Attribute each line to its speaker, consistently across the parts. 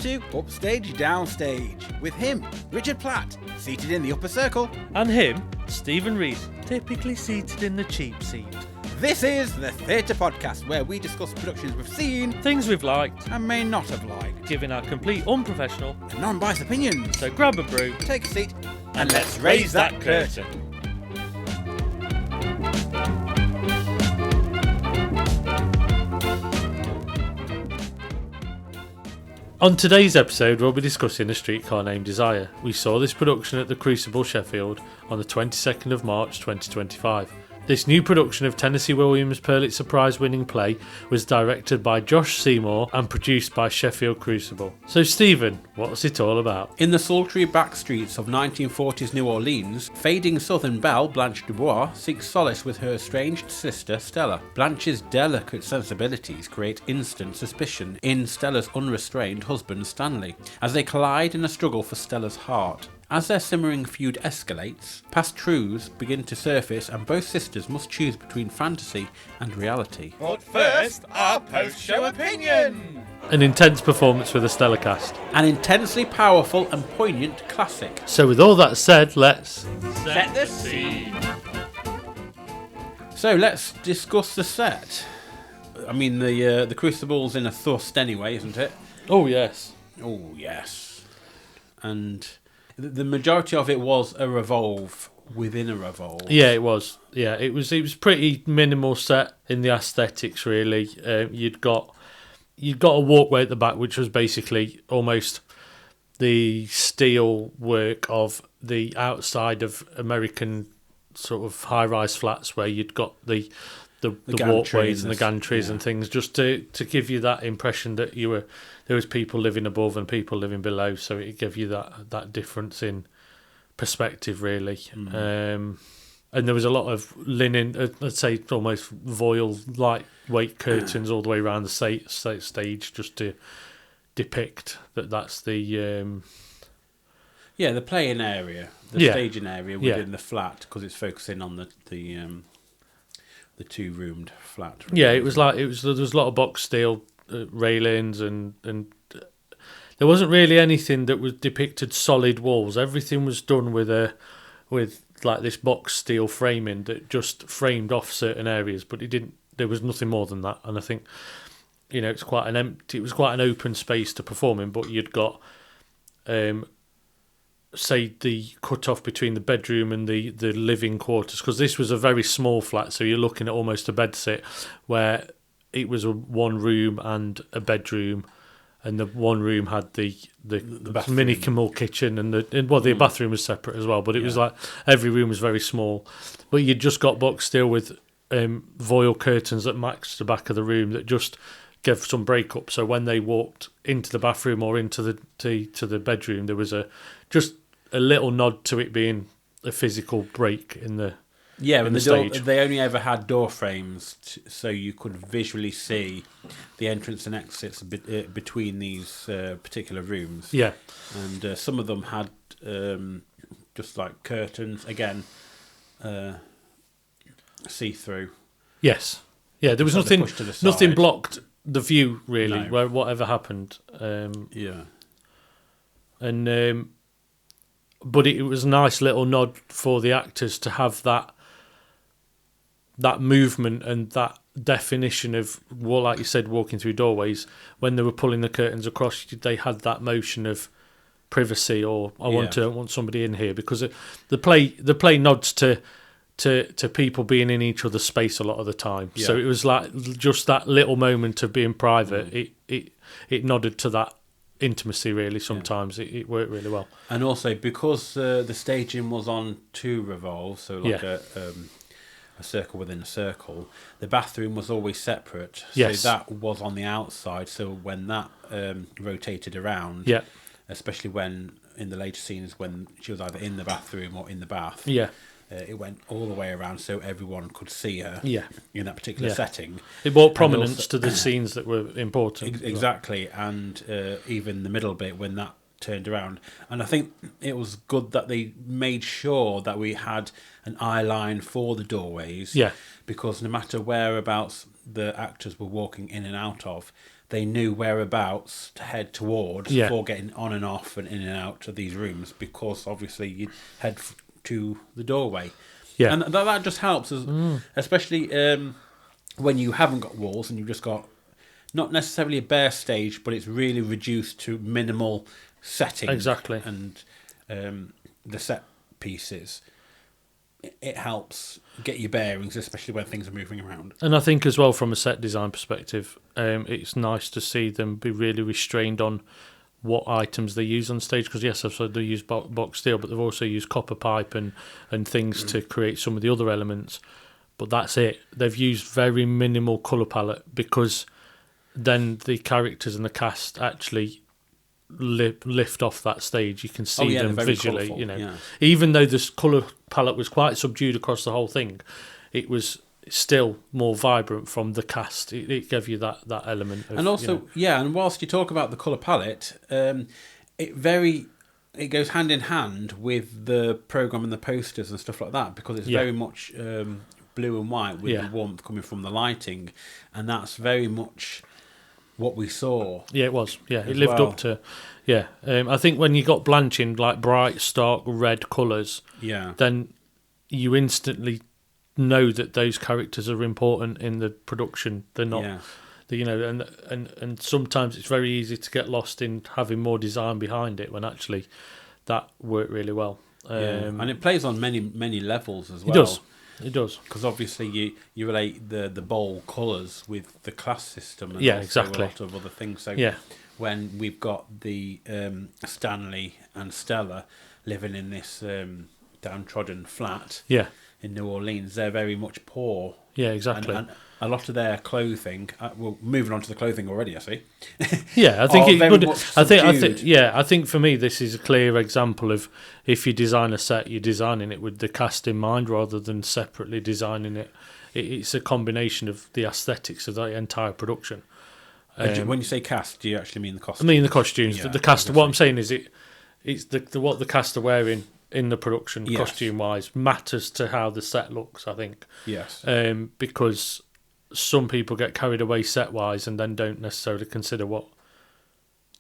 Speaker 1: to Upstage Downstage, with him, Richard Platt, seated in the upper circle.
Speaker 2: And him, Stephen Rees, typically seated in the cheap seat.
Speaker 1: This is the Theatre Podcast, where we discuss productions we've seen,
Speaker 2: Things we've liked,
Speaker 1: and may not have liked,
Speaker 2: giving our complete unprofessional
Speaker 1: and non-biased opinions.
Speaker 2: So grab a brew,
Speaker 1: Take a seat,
Speaker 2: and let's raise that curtain. On today's episode, we'll be discussing A Streetcar Named Desire. We saw this production at the Crucible, Sheffield, on the 22nd of March 2025. This new production of Tennessee Williams' Pulitzer Prize-winning play was directed by Josh Seymour and produced by Sheffield Crucible. So, Stephen, what's it all about?
Speaker 1: In the sultry back streets of 1940s New Orleans, fading Southern belle Blanche Dubois seeks solace with her estranged sister Stella. Blanche's delicate sensibilities create instant suspicion in Stella's unrestrained husband Stanley, as they collide in a struggle for Stella's heart. As their simmering feud escalates, past truths begin to surface and both sisters must choose between fantasy and reality.
Speaker 3: But first, our post-show opinion!
Speaker 2: An intense performance for the stellar cast.
Speaker 1: An intensely powerful and poignant classic.
Speaker 2: So with all that said, let's
Speaker 3: Set the scene!
Speaker 1: So let's discuss the set. I mean, the Crucible's in a thrust anyway, isn't it?
Speaker 2: Oh yes.
Speaker 1: Oh, yes. And the majority of it was a revolve within a revolve.
Speaker 2: Yeah, it was. Yeah, it was pretty minimal set in the aesthetics. Really, you'd got a walkway at the back, which was basically almost the steel work of the outside of American sort of high-rise flats, where you'd got the walkways and the gantries and things, just to give you that impression that there was people living above and people living below, so it gave you that difference in perspective, really. And there was a lot of linen, let's say almost voile lightweight curtains all the way around the stage, just to depict that's the
Speaker 1: the playing area, the staging area within the flat, because it's focusing on the two-roomed flat. Really.
Speaker 2: Yeah, it was there was a lot of box steel railings and there wasn't really anything that was depicted solid walls. Everything was done with like this box steel framing that just framed off certain areas, but there was nothing more than that. And I think it was quite an open space to perform in, but you'd got say the cut off between the bedroom and the living quarters, because this was a very small flat, so you're looking at almost a bedsit, where it was one room and a bedroom, and the one room had the minimal kitchen, and the bathroom was separate as well, but it was like every room was very small, but you just got box steel with voile curtains that matched the back of the room that just gave some break up, so when they walked into the bathroom or into the bedroom, there was just a little nod to it being a physical break in the stage.
Speaker 1: They only ever had door frames, so you could visually see the entrance and exits between these particular rooms.
Speaker 2: Yeah,
Speaker 1: and some of them had just like curtains, again, see-through.
Speaker 2: Yes, yeah. There was nothing blocked the view really, where whatever happened. But it was a nice little nod for the actors to have that movement and that definition of, well, like you said, walking through doorways. When they were pulling the curtains across, they had that motion of privacy, or I want somebody in here, because the play nods to people being in each other's space a lot of the time. Yeah. So it was like just that little moment of being private. It nodded to that intimacy, really. Sometimes it worked really well,
Speaker 1: and also because the staging was on two revolves, so like a circle within a circle, the bathroom was always separate.
Speaker 2: Yes.
Speaker 1: So that was on the outside, so when that rotated around, especially when in the later scenes when she was either in the bathroom or in the bath, it went all the way around so everyone could see her in that particular setting. It brought
Speaker 2: prominence to the scenes that were important.
Speaker 1: Exactly, and even the middle bit when that turned around. And I think it was good that they made sure that we had an eye line for the doorways.
Speaker 2: Yeah.
Speaker 1: Because no matter whereabouts the actors were walking in and out of, they knew whereabouts to head towards
Speaker 2: Yeah.
Speaker 1: for getting on and off and in and out of these rooms, because obviously you'd head to the doorway.
Speaker 2: Yeah.
Speaker 1: And that just helps, especially when you haven't got walls and you've just got not necessarily a bare stage, but it's really reduced to minimal setting.
Speaker 2: Exactly.
Speaker 1: And the set pieces. It helps get your bearings, especially when things are moving around.
Speaker 2: And I think as well, from a set design perspective, it's nice to see them be really restrained on what items they use on stage, because yes, I've said they use box steel, but they've also used copper pipe and things to create some of the other elements. But that's it. They've used very minimal colour palette, because then the characters and the cast actually lift off that stage. You can see them visually,
Speaker 1: colourful,
Speaker 2: you know.
Speaker 1: yeah.
Speaker 2: Even though this colour palette was quite subdued across the whole thing, it was still more vibrant from the cast. It gave you that element of,
Speaker 1: and also,
Speaker 2: you know,
Speaker 1: and whilst you talk about the colour palette, it goes hand in hand with the programme and the posters and stuff like that, because it's very much blue and white with the warmth coming from the lighting, and that's very much what we saw.
Speaker 2: Yeah, it was. Yeah, it lived up to. Yeah, I think when you got blanching, like bright, stark red colours, then you instantly know that those characters are important in the production. They're not, you know, and sometimes it's very easy to get lost in having more design behind it, when actually that worked really well.
Speaker 1: And it plays on many levels as well.
Speaker 2: It does.
Speaker 1: Because obviously you relate the bold colours with the class system and
Speaker 2: exactly.
Speaker 1: a lot of other things. So when we've got the Stanley and Stella living in this downtrodden flat in New Orleans, they're very much poor.
Speaker 2: Yeah, exactly.
Speaker 1: And a lot of their clothing. Well, moving on to the clothing already, I see.
Speaker 2: Yeah, I think it would. I think for me, this is a clear example of, if you design a set, you're designing it with the cast in mind rather than separately designing it. It's a combination of the aesthetics of the entire production.
Speaker 1: When you say cast, do you actually mean the costumes?
Speaker 2: I mean the costumes.
Speaker 1: Yeah,
Speaker 2: the cast. What I'm saying is, it's the what the cast are wearing in the production, costume wise, matters to how the set looks, I think.
Speaker 1: Yes.
Speaker 2: Because some people get carried away set wise and then don't necessarily consider what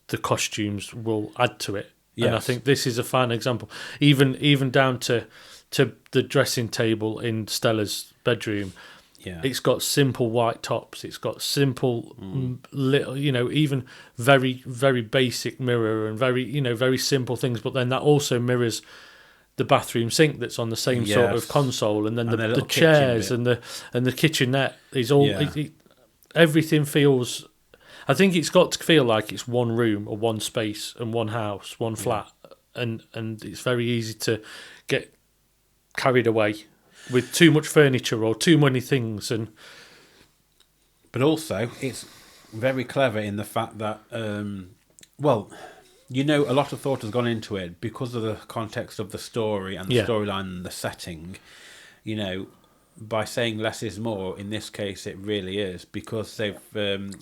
Speaker 2: the costumes will add to it. Yes. And I think this is a fine example. Even down to the dressing table in Stella's bedroom.
Speaker 1: Yeah.
Speaker 2: It's got simple white tops. It's got simple little, you know, even very, very basic mirror and very simple things. But then that also mirrors the bathroom sink that's on the same sort of console, and then the chairs and the kitchenette is all. Everything feels. I think it's got to feel like it's one room or one space and one house, one flat, and it's very easy to get carried away with too much furniture or too many things.
Speaker 1: But also, it's very clever in the fact that, a lot of thought has gone into it because of the context of the story and the storyline and the setting. You know, by saying less is more, in this case it really is, because they've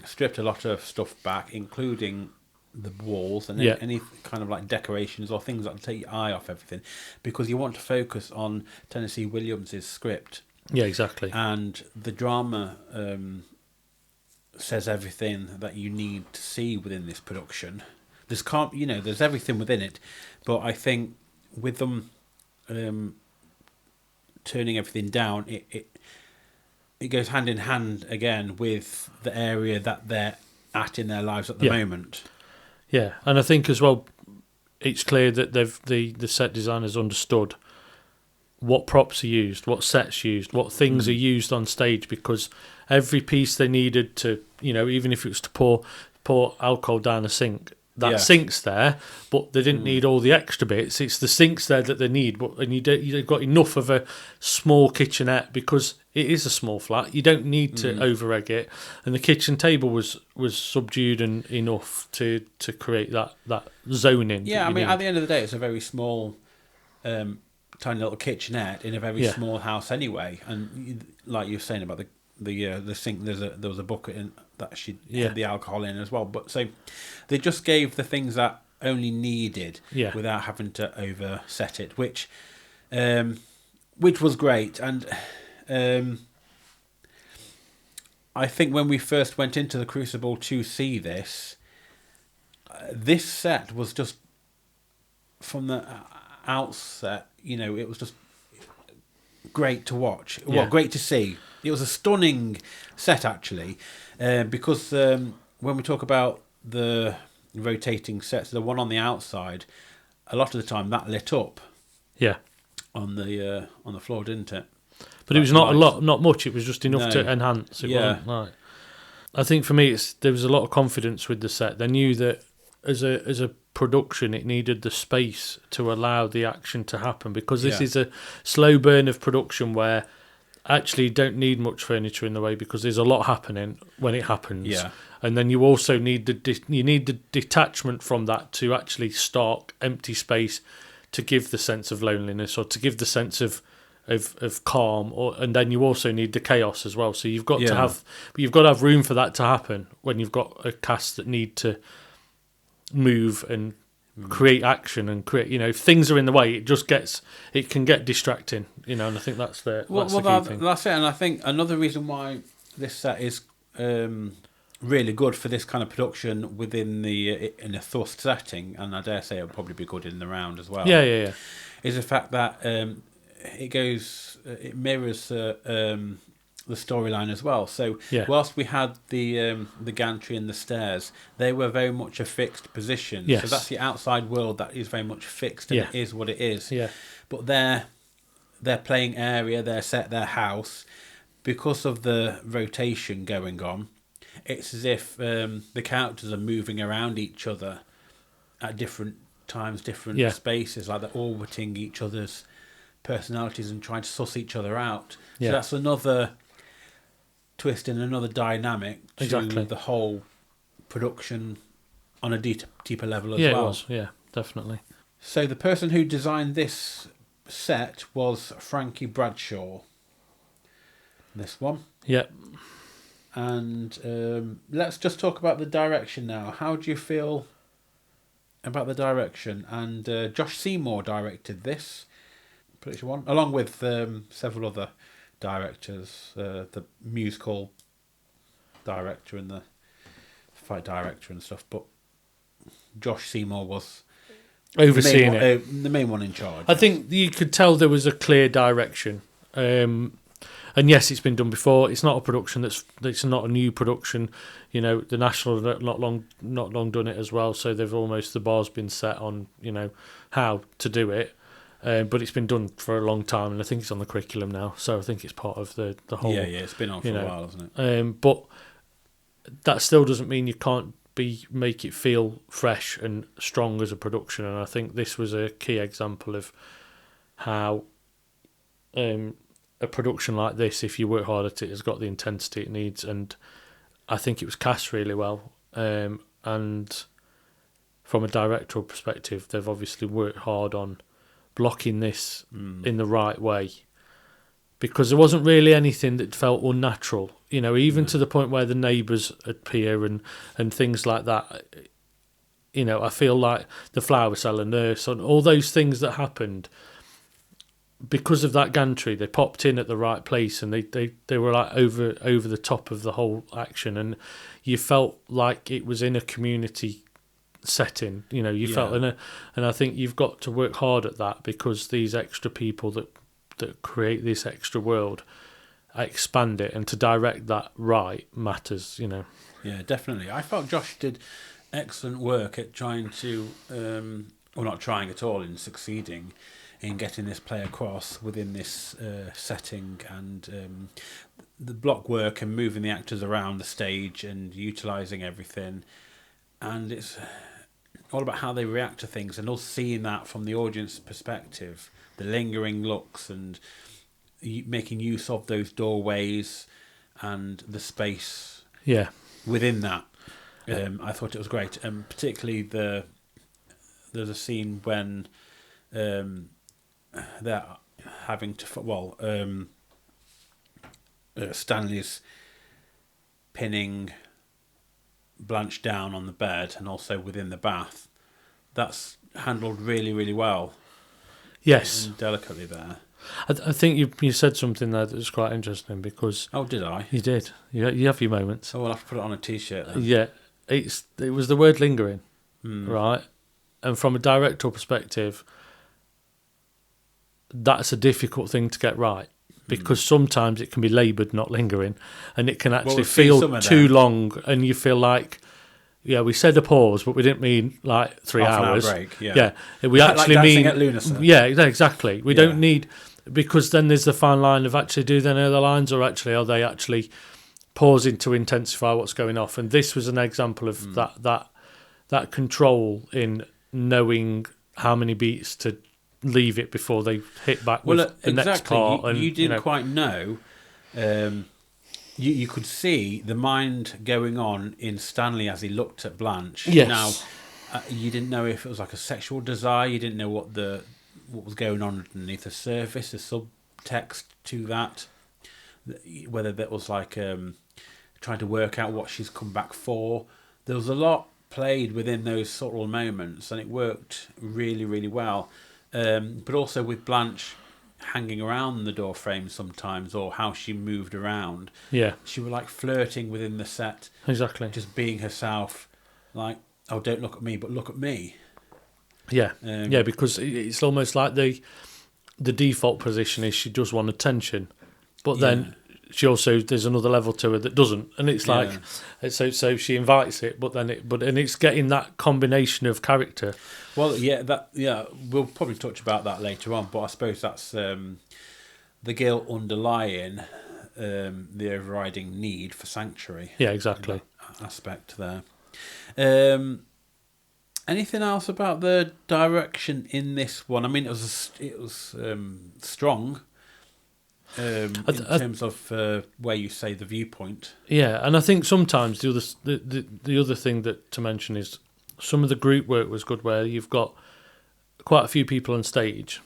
Speaker 1: stripped a lot of stuff back, including the walls and any kind of like decorations or things that take your eye off everything, because you want to focus on Tennessee Williams's script.
Speaker 2: Yeah, exactly.
Speaker 1: And the drama says everything that you need to see within this production. There's everything within it, but I think with them turning everything down, it goes hand in hand again with the area that they're at in their lives at the moment.
Speaker 2: Yeah, and I think as well, it's clear that the set designers understood what props are used, what sets used, what things are used on stage, because every piece they needed to, even if it was to pour alcohol down a sink, that sink's there, but they didn't need all the extra bits. It's the sinks there that they need, and you've got enough of a small kitchenette because it is a small flat. You don't need to over-egg it, and the kitchen table was subdued and enough to create that zoning.
Speaker 1: Yeah, I mean, at the end of the day, it's a very small, tiny little kitchenette in a very small house anyway. And like you were saying about the sink, there was a bucket in that she had the alcohol in as well. But so they just gave the things that only needed without having to overset it, which was great. And I think when we first went into the Crucible to see this, this set was just from the outset, it was just great to watch.
Speaker 2: Yeah.
Speaker 1: Well, great to see. It was a stunning set, actually, because when we talk about the rotating sets, the one on the outside, a lot of the time that lit up
Speaker 2: Yeah.
Speaker 1: on the floor, didn't it?
Speaker 2: But it was not a lot, not much. It was just enough to
Speaker 1: No.
Speaker 2: enhance. It
Speaker 1: Yeah.
Speaker 2: wasn't like. I think for me, there was a lot of confidence with the set. They knew that as a production, it needed the space to allow the action to happen, because this is a slow burn of production where actually you don't need much furniture in the way, because there's a lot happening when it happens.
Speaker 1: Yeah.
Speaker 2: And then you also need the detachment from that to actually stark empty space to give the sense of loneliness, or to give the sense of calm, and then you also need the chaos as well. So you've got to have room for that to happen when you've got a cast that need to move and create action and create. If things are in the way, it can get distracting. And I think that's the key thing.
Speaker 1: That's it. And I think another reason why this set is really good for this kind of production within in a thrust setting, and I dare say it'll probably be good in the round as well.
Speaker 2: Yeah.
Speaker 1: Is the fact that it mirrors the storyline as well. So whilst we had the gantry and the stairs, they were very much a fixed position.
Speaker 2: Yes.
Speaker 1: So that's the outside world that is very much fixed, and it is what it is.
Speaker 2: Yeah.
Speaker 1: But their playing area, their set, their house, because of the rotation going on, it's as if the characters are moving around each other at different times, different spaces, like they're orbiting each other's personalities and trying to suss each other out. So that's another twist and another dynamic to the whole production on a deeper level as well.
Speaker 2: It was. Yeah, definitely.
Speaker 1: So the person who designed this set was Frankie Bradshaw. This one.
Speaker 2: Yep.
Speaker 1: And let's just talk about the direction now. How do you feel about the direction? And Josh Seymour directed this production one, along with several other directors, the musical director and the fight director and stuff. But Josh Seymour was
Speaker 2: overseeing
Speaker 1: the main one in charge.
Speaker 2: I think you could tell there was a clear direction. And yes, it's been done before. It's not a production it's not a new production. The National have not long done it as well, so the bar's been set on how to do it. But it's been done for a long time, and I think it's on the curriculum now. So I think it's part of the whole.
Speaker 1: Yeah, it's been on for a while, hasn't it?
Speaker 2: But that still doesn't mean you can't make it feel fresh and strong as a production. And I think this was a key example of how a production like this, if you work hard at it, has got the intensity it needs. And I think it was cast really well. And from a directorial perspective, they've obviously worked hard on blocking this in the right way, because there wasn't really anything that felt unnatural, even to the point where the neighbours appear and things like that. I feel like the flower seller nurse and all those things that happened because of that gantry, they popped in at the right place, and they were like over the top of the whole action, and you felt like it was in a community setting. Felt in and I think you've got to work hard at that, because these extra people that create this extra world expand it, and to direct that right matters.
Speaker 1: Yeah, definitely. I felt Josh did excellent work at trying to, or not trying at all, in succeeding in getting this play across within this setting, and the block work and moving the actors around the stage and utilising everything. And it's all about how they react to things, and also seeing that from the audience perspective, the lingering looks and making use of those doorways and the space within that. I thought it was great, and particularly there's a scene when they're having to Stanley's pinning Blanche down on the bed, and also within the bath. That's handled really, really well.
Speaker 2: Yes,
Speaker 1: and delicately there.
Speaker 2: I think you said something there that was quite interesting because
Speaker 1: Oh, did I?
Speaker 2: you did. You have your moments.
Speaker 1: Oh, I'll have to put it on a T-shirt then.
Speaker 2: Yeah, it was the word lingering,
Speaker 1: Hmm.
Speaker 2: right? And from a directorial perspective, that's a difficult thing to get right because sometimes it can be laboured, not lingering, and it can actually
Speaker 1: we've seen
Speaker 2: feel
Speaker 1: some of
Speaker 2: too
Speaker 1: them.
Speaker 2: long, and you feel like, yeah, we said a pause, but we didn't mean like 3
Speaker 1: Half an hour
Speaker 2: hours.
Speaker 1: break, yeah.
Speaker 2: We
Speaker 1: Like
Speaker 2: actually
Speaker 1: Dancing
Speaker 2: mean
Speaker 1: at Lunacy.
Speaker 2: Yeah, exactly. We
Speaker 1: Yeah.
Speaker 2: don't need, because then there's the fine line of actually do they know the lines or actually are they actually pausing to intensify what's going off? And this was an example of that control in knowing how many beats to leave it before they hit back with the next part.
Speaker 1: You didn't quite know. You could see the mind going on in Stanley as he looked at Blanche.
Speaker 2: Yes.
Speaker 1: Now, you didn't know if it was like a sexual desire. You didn't know what was going on underneath the surface, the subtext to that. Whether that was like trying to work out what she's come back for. There was a lot played within those subtle moments, and it worked really, really well. But also with Blanche hanging around the door frame sometimes, or how she moved around.
Speaker 2: Yeah,
Speaker 1: She was like flirting within the set,
Speaker 2: exactly.
Speaker 1: just being herself. Like, oh, don't look at me, but look at me.
Speaker 2: Yeah,
Speaker 1: Um,
Speaker 2: yeah, because it's almost like the default position is she does want attention, but then she also there's another level to her that doesn't, and it's like so she invites it, but it's getting that combination of character.
Speaker 1: Well, we'll probably touch about that later on, but I suppose that's the guilt underlying the overriding need for sanctuary.
Speaker 2: Yeah, exactly.
Speaker 1: That aspect there. Anything else about the direction in this one? I mean, it was strong in terms of where you say the viewpoint.
Speaker 2: Yeah, and I think sometimes the other thing that to mention is some of the group work was good, where you've got quite a few people on stage,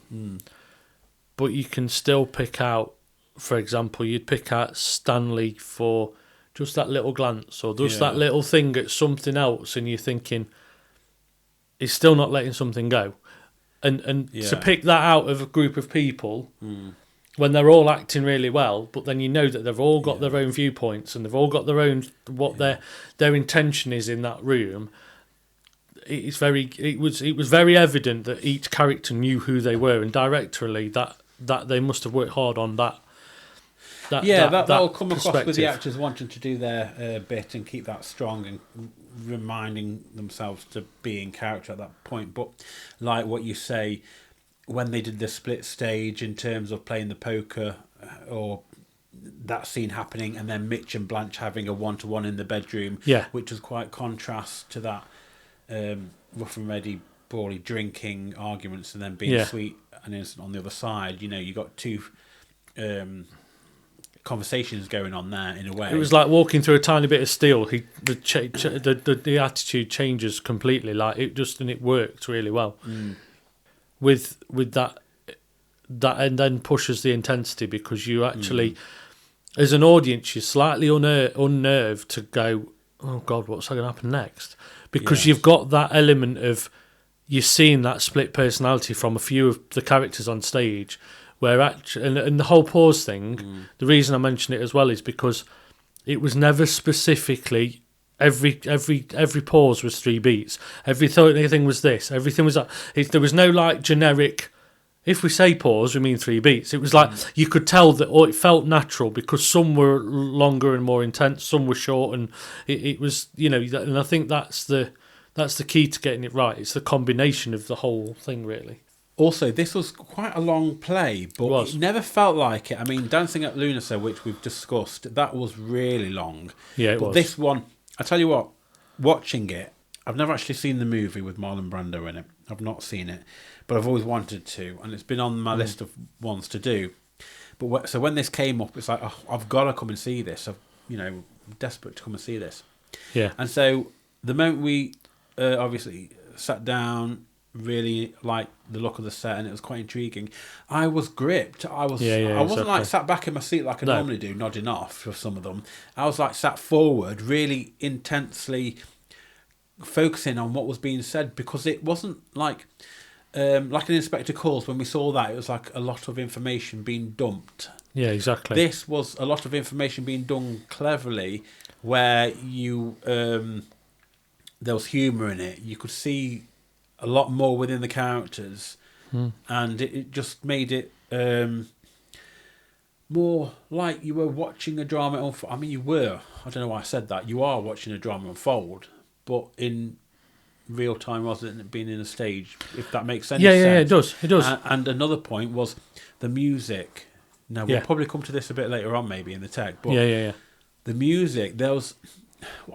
Speaker 2: but you can still pick out. For example, you'd pick out Stanley for just that little glance, or just that little thing at something else, and you're thinking, he's still not letting something go. And to pick that out of a group of people when they're all acting really well, but then you know that they've all got their own viewpoints and they've all got their own their intention is in that room. It was very evident that each character knew who they were, and directorially that they must have worked hard on that. That
Speaker 1: will come across with the
Speaker 2: perspective.
Speaker 1: actors wanting to do their bit and keep that strong and reminding themselves to be in character at that point. But like what you say, when they did the split stage in terms of playing the poker or that scene happening, and then Mitch and Blanche having a one-to-one in the bedroom, which was quite contrast to that rough and ready, brawly drinking arguments, and then being sweet and innocent on the other side. You know, you got two conversations going on there in a way.
Speaker 2: It was like walking through a tiny bit of steel. The attitude changes completely. Like it worked really well with that, and then pushes the intensity, because you actually, as an audience, you're slightly unnerved to go, oh God, what's going to happen next? Because you've got that element of you're seeing that split personality from a few of the characters on stage. Where and the whole pause thing, the reason I mention it as well is because it was never specifically every pause was 3 beats. Everything was this. Everything was that. There was no like generic. If we say pause, we mean 3 beats. It was like you could tell that, or it felt natural, because some were longer and more intense, some were short, and it was And I think that's the key to getting it right. It's the combination of the whole thing, really.
Speaker 1: Also, this was quite a long play, but it never felt like it. I mean, Dancing at Lunacy, which we've discussed, that was really long.
Speaker 2: Yeah, it was.
Speaker 1: But this one, I tell you what, watching it, I've never actually seen the movie with Marlon Brando in it. I've not seen it, but I've always wanted to, and it's been on my list of ones to do. But so when this came up, it's like, oh, I've got to come and see this. I'm desperate to come and see this.
Speaker 2: Yeah.
Speaker 1: And so the moment we obviously sat down, really liked the look of the set, and it was quite intriguing. I was gripped. I wasn't like sat back in my seat like I normally do, nodding off for some of them. I was like sat forward, really intensely focusing on what was being said, because it wasn't like like an Inspector Calls, when we saw that, it was like a lot of information being dumped.
Speaker 2: Yeah, exactly.
Speaker 1: This was a lot of information being done cleverly, where you there was humour in it. You could see a lot more within the characters, and it just made it more like you were watching a drama unfold. I mean, you were. I don't know why I said that. You are watching a drama unfold, but in real time, wasn't it being in a stage? If that makes sense.
Speaker 2: Yeah, it does. It does.
Speaker 1: And another point was the music. Now we'll probably come to this a bit later on, maybe in the tech. But the music, there was.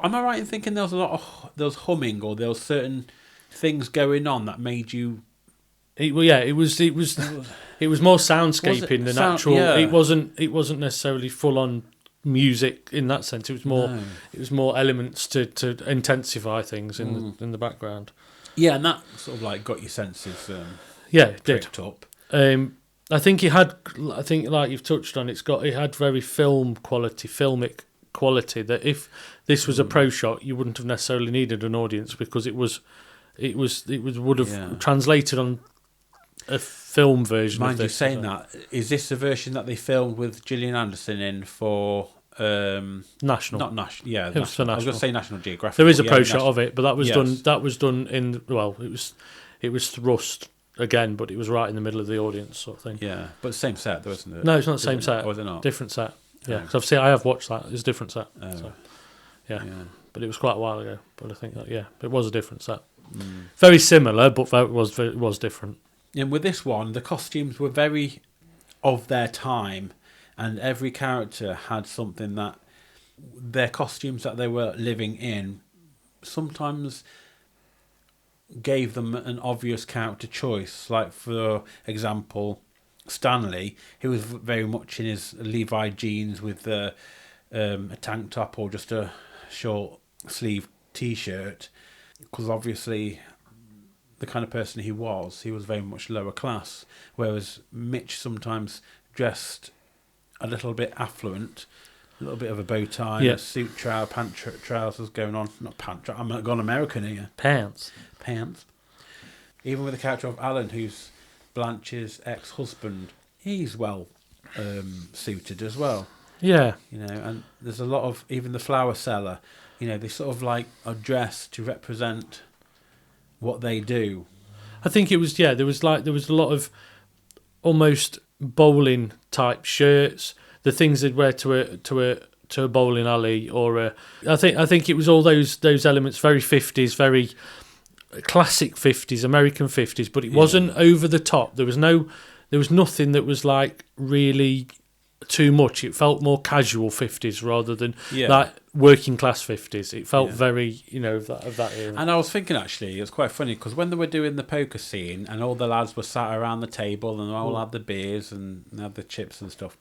Speaker 1: Am I right in thinking there was a lot of humming, or there was certain things going on that made you?
Speaker 2: It was more soundscaping than actual. Yeah. It wasn't necessarily full on music in that sense. It was more elements to intensify things in the background.
Speaker 1: Yeah, and that sort of like got your senses.
Speaker 2: It did.
Speaker 1: Up.
Speaker 2: I think like you've touched on, it had very filmic quality. That if this was a pro shot, you wouldn't have necessarily needed an audience, because it would have translated on a film version.
Speaker 1: Mind
Speaker 2: of this.
Speaker 1: You saying that, is this the version that they filmed with Gillian Anderson in for
Speaker 2: National?
Speaker 1: Not National. Yeah,
Speaker 2: it was for National.
Speaker 1: I was going to say National Geographic.
Speaker 2: There is a pro shot of it, but that was done. That was done in it was thrust again, but it was right in the middle of the audience, sort of thing.
Speaker 1: Yeah, but same set, though, isn't it?
Speaker 2: No, it's not the same set.
Speaker 1: Or is it not?
Speaker 2: Different set. Yeah, because I have watched that. It's a different set.
Speaker 1: Oh.
Speaker 2: So, yeah, but it was quite a while ago. But I think that it was a different set. Very similar, but it was different.
Speaker 1: And with this one, the costumes were very of their time, and every character had something that their costumes that they were living in sometimes gave them an obvious character choice. Like, for example, Stanley, he was very much in his Levi jeans with a tank top or just a short sleeve T-shirt, because obviously the kind of person he was very much lower class, whereas Mitch sometimes dressed a little bit affluent, a little bit of a bow tie, a suit trousers going on. Not pant. I'm not going American here.
Speaker 2: Pants.
Speaker 1: Even with the character of Alan, who's Blanche's ex-husband, he's well suited as well.
Speaker 2: Yeah.
Speaker 1: And there's a lot of, even the flower seller, they sort of like are dressed to represent what they do.
Speaker 2: I think it was there was a lot of almost bowling type shirts, the things they'd wear to a bowling alley, or I think it was all those elements, very 50s, very classic 50s, American 50s, but it wasn't over the top. There was nothing that was like really too much. It felt more casual 50s rather than like working class 50s. It felt very, of that era.
Speaker 1: And I was thinking, actually, it was quite funny, because when they were doing the poker scene and all the lads were sat around the table and all had the beers and had the chips and stuff.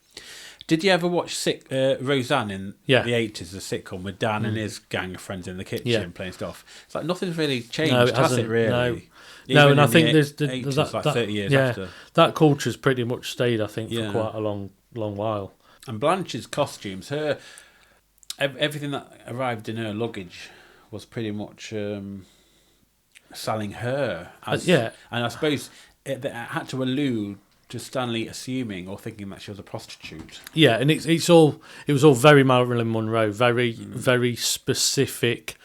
Speaker 1: Did you ever watch Roseanne in the 80s, the sitcom with Dan and his gang of friends in the kitchen playing stuff? It's like nothing's really changed, has it, really?
Speaker 2: No, and I think there's
Speaker 1: 80s, like 30 years after.
Speaker 2: That culture's pretty much stayed, I think, for quite a long while. And
Speaker 1: Blanche's costumes, everything that arrived in her luggage was pretty much selling her. And I suppose it had to allude to Stanley assuming or thinking that she was a prostitute.
Speaker 2: Yeah, and it was all very Marilyn Monroe, very very specific,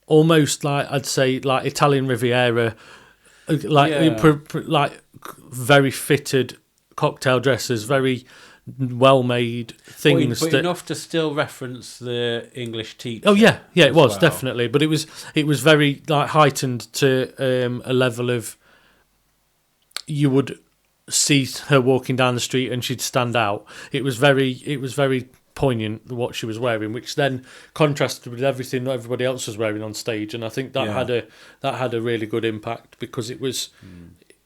Speaker 2: almost like, I'd say, like Italian Riviera, like very fitted cocktail dresses, very well made things,
Speaker 1: but enough to still reference the English teacher.
Speaker 2: Oh yeah, it was definitely, but it was very like heightened to a level of, you would see her walking down the street and she'd stand out. It was very poignant what she was wearing, which then contrasted with everything that everybody else was wearing on stage, and I think that had a really good impact, because it was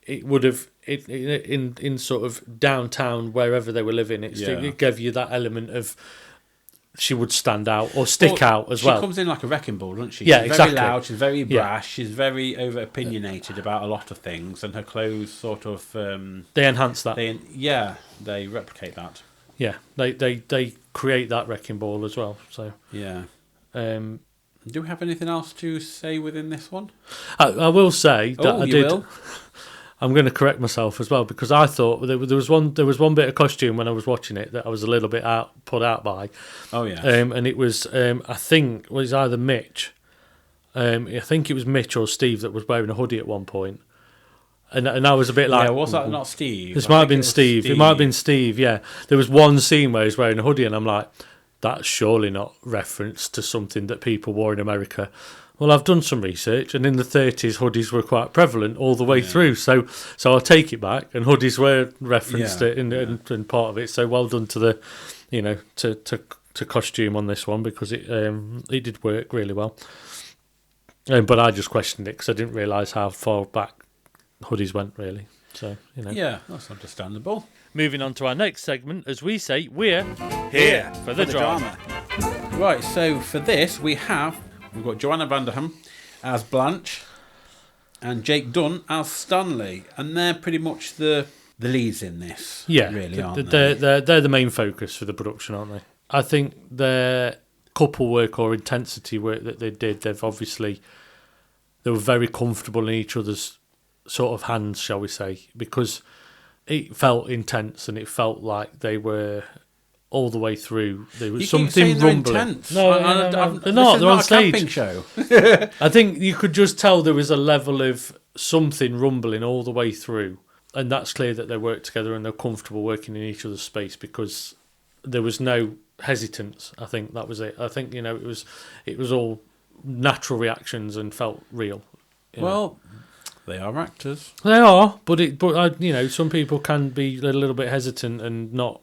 Speaker 2: it would have in sort of downtown, wherever they were living, it gave you that element of she would stand out or stick out as well.
Speaker 1: She comes in like a wrecking ball, doesn't she?
Speaker 2: Yeah,
Speaker 1: she's
Speaker 2: exactly.
Speaker 1: Very loud, she's very brash, she's very over opinionated about a lot of things, and her clothes sort of
Speaker 2: they enhance that.
Speaker 1: They replicate that.
Speaker 2: Yeah, they create that wrecking ball as well. So
Speaker 1: yeah, Do we have anything else to say within this one?
Speaker 2: I will say that
Speaker 1: Oh,
Speaker 2: I
Speaker 1: you
Speaker 2: did.
Speaker 1: will?
Speaker 2: I'm going to correct myself as well, because I thought there was one bit of costume when I was watching it that I was a little bit put out by.
Speaker 1: Oh, yeah.
Speaker 2: And it was I think it was either Mitch. I think it was Mitch or Steve that was wearing a hoodie at one point. And I was a bit like...
Speaker 1: Yeah, was that not Steve?
Speaker 2: This
Speaker 1: I
Speaker 2: might have
Speaker 1: think
Speaker 2: been
Speaker 1: it was
Speaker 2: Steve. It might have been Steve, yeah. There was one scene where he's wearing a hoodie and I'm like, that's surely not reference to something that people wore in America. Well, I've done some research, and in the 30s, hoodies were quite prevalent all the way through. So I'll take it back, and hoodies were referenced in part of it. So well done to the, to costume on this one, because it did work really well. But I just questioned it because I didn't realise how far back hoodies went, really. So,
Speaker 1: Yeah, that's understandable.
Speaker 2: Moving on to our next segment, as we say, we're
Speaker 3: Here
Speaker 2: for the drama.
Speaker 1: Right, so for this, we've got Joanna Vanderham as Blanche and Jake Dunn as Stanley, and they're pretty much the leads in this.
Speaker 2: Yeah,
Speaker 1: really, aren't they?
Speaker 2: They're the main focus for the production, aren't they? I think their couple work or intensity work that they did, they were very comfortable in each other's sort of hands, shall we say, because it felt intense and it felt like they were all the way through. There was something rumbling. No, they're not. They're on stage.
Speaker 1: Camping show.
Speaker 2: I think you could just tell there was a level of something rumbling all the way through, and that's clear that they work together and they're comfortable working in each other's space because there was no hesitance. I think that was it. I think it was all natural reactions and felt real.
Speaker 1: Well, they are actors.
Speaker 2: They are, but some people can be a little bit hesitant and not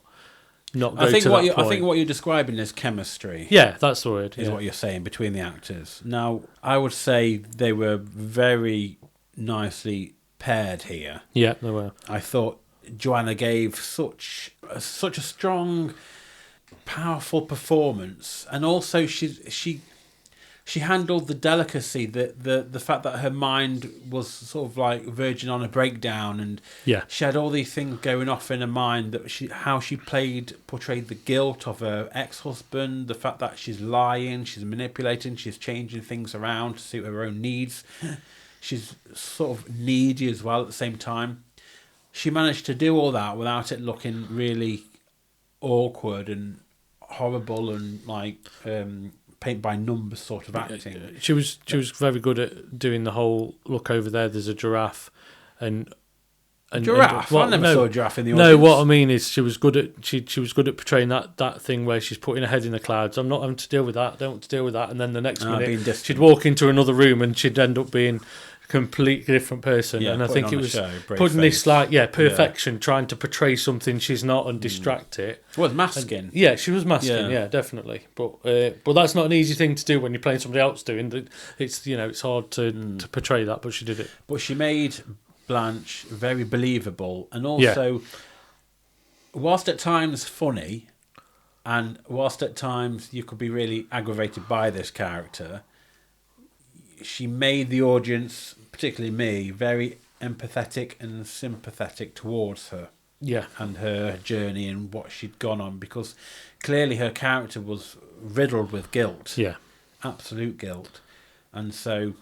Speaker 2: go
Speaker 1: I think
Speaker 2: to
Speaker 1: what
Speaker 2: that point.
Speaker 1: I think what you're describing is chemistry.
Speaker 2: Yeah, that's the word.
Speaker 1: Is what you're saying between the actors. Now, I would say they were very nicely paired here.
Speaker 2: Yeah, they were.
Speaker 1: I thought Joanna gave such a strong, powerful performance, and also she handled the delicacy, the fact that her mind was sort of like verging on a breakdown, and she had all these things going off in her mind, that how she portrayed the guilt of her ex-husband, the fact that she's lying, she's manipulating, she's changing things around to suit her own needs. She's sort of needy as well at the same time. She managed to do all that without it looking really awkward and horrible and like paint by numbers sort of acting.
Speaker 2: She was very good at doing the whole look over there. There's a giraffe, and
Speaker 1: giraffe. I never saw a giraffe in the audience.
Speaker 2: No, what I mean is she was good at portraying that thing where she's putting her head in the clouds. I'm not having to deal with that. I don't want to deal with that. And then the next minute she'd walk into another room and she'd end up being a completely different person.
Speaker 1: Yeah,
Speaker 2: and I think it was
Speaker 1: putting
Speaker 2: this perfection, trying to portray something she's not and distract it.
Speaker 1: She was masking.
Speaker 2: She was masking. Yeah, definitely. But that's not an easy thing to do when you're playing somebody else doing it. It's hard to portray that, but she did it.
Speaker 1: But she made Blanche very believable, and also whilst at times funny, and whilst at times you could be really aggravated by this character, she made the audience, particularly me, very empathetic and sympathetic towards her.
Speaker 2: Yeah.
Speaker 1: And her journey and what she'd gone on, because clearly her character was riddled with guilt.
Speaker 2: Yeah.
Speaker 1: Absolute guilt. And so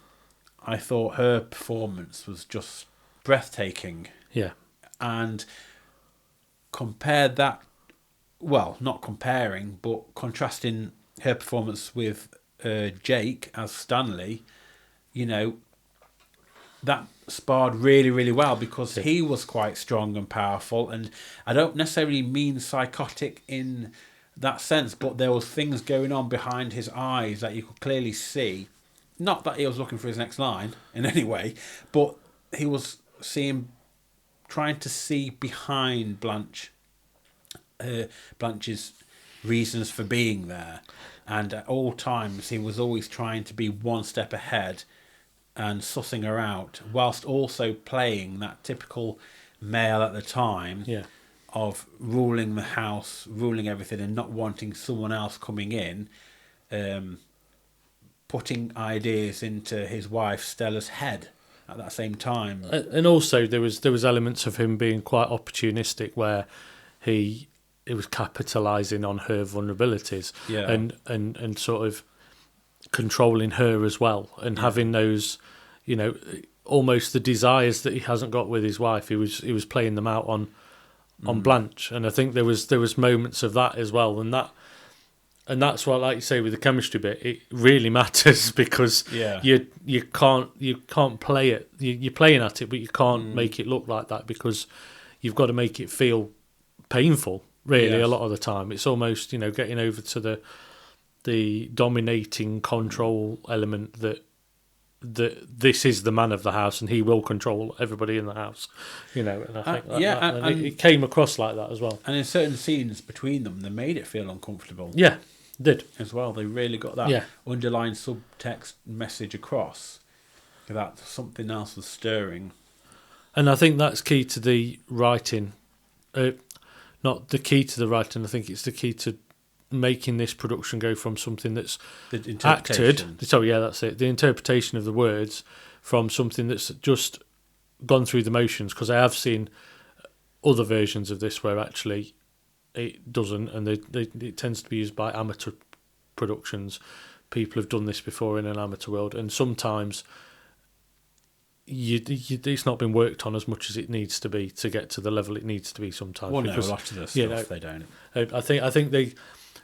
Speaker 1: I thought her performance was just breathtaking.
Speaker 2: Yeah.
Speaker 1: And compared that, well, not comparing, but contrasting her performance with Jake as Stanley, that sparred really, really well, because he was quite strong and powerful, and I don't necessarily mean psychotic in that sense, but there was things going on behind his eyes that you could clearly see. Not that he was looking for his next line in any way, but he was trying to see behind Blanche's reasons for being there, and at all times he was always trying to be one step ahead and sussing her out, whilst also playing that typical male at the time of ruling the house, ruling everything, and not wanting someone else coming in, putting ideas into his wife Stella's head at that same time.
Speaker 2: And also there was elements of him being quite opportunistic, where he was capitalising on her vulnerabilities, and sort of controlling her as well, and having those, almost the desires that he hasn't got with his wife. He was playing them out on Blanche, and I think there was moments of that as well, and that's what, like you say, with the chemistry bit, it really matters because you can't play it. You're playing at it, but you can't make it look like that because you've got to make it feel painful. Really, a lot of the time, it's almost getting over to the dominating control element that this is the man of the house and he will control everybody in the house. And I think it came across like that as well.
Speaker 1: And in certain scenes between them, they made it feel uncomfortable.
Speaker 2: Yeah, did
Speaker 1: as well. They really got that underlying subtext message across. That something else was stirring.
Speaker 2: And I think that's key to the writing. Not the key to the writing. I think it's the key to making this production go from something that's acted. So that's it. The interpretation of the words from something that's just gone through the motions. Because I have seen other versions of this where actually it doesn't, and it tends to be used by amateur productions. People have done this before in an amateur world, and sometimes it's not been worked on as much as it needs to be to get to the level it needs to be sometimes.
Speaker 1: Well, because, a lot of the stuff they don't.
Speaker 2: I think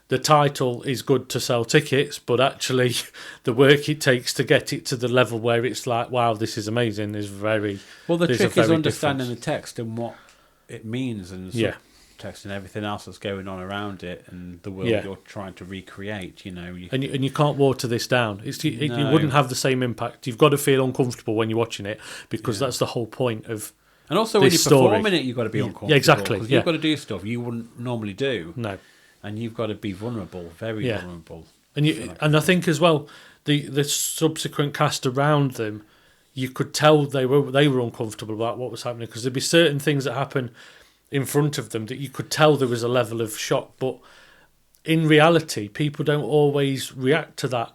Speaker 2: the title is good to sell tickets, but actually the work it takes to get it to the level where it's like, wow, this is amazing, is very...
Speaker 1: Well, the trick is understanding the text and what it means, and text and everything else that's going on around it, and the world you're trying to recreate.
Speaker 2: And you can't water this down. You wouldn't have the same impact. You've got to feel uncomfortable when you're watching it, because that's the whole point of.
Speaker 1: And also, when you're performing it, you've got to be uncomfortable.
Speaker 2: Yeah, exactly.
Speaker 1: Because you've got to do stuff you wouldn't normally do.
Speaker 2: No.
Speaker 1: And you've got to be vulnerable, very vulnerable.
Speaker 2: And I think as well, the subsequent cast around them, you could tell they were uncomfortable about what was happening, because there'd be certain things that happen in front of them that you could tell there was a level of shock, but in reality, people don't always react to that,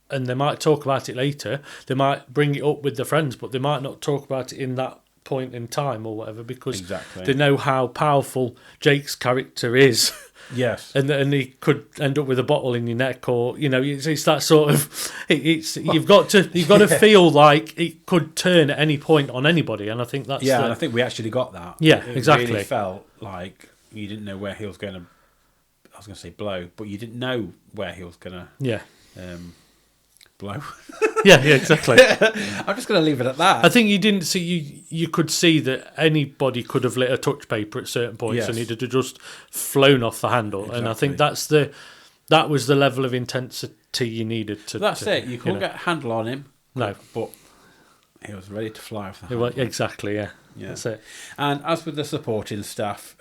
Speaker 2: and they might talk about it later. They might bring it up with their friends, but they might not talk about it in that point in time or whatever, because they know how powerful Jake's character is.
Speaker 1: Yes,
Speaker 2: and he could end up with a bottle in your neck, or it's that sort of. You've got to feel like it could turn at any point on anybody, and I think that's.
Speaker 1: Yeah, and I think we actually got that.
Speaker 2: Yeah,
Speaker 1: it
Speaker 2: exactly.
Speaker 1: Really felt like you didn't know where he was going to. I was going to say blow, but you didn't know where he was going to.
Speaker 2: Yeah.
Speaker 1: Blow.
Speaker 2: Yeah, exactly.
Speaker 1: I'm just going to leave it at that.
Speaker 2: I think you didn't see you could see that anybody could have lit a touch paper at certain points, and it had just flown off the handle. Exactly. And I think that was the level of intensity you needed to.
Speaker 1: That's it. You couldn't get a handle on him.
Speaker 2: No,
Speaker 1: but he was ready to fly off the handle.
Speaker 2: Exactly. Yeah. That's it.
Speaker 1: And as with the supporting staff,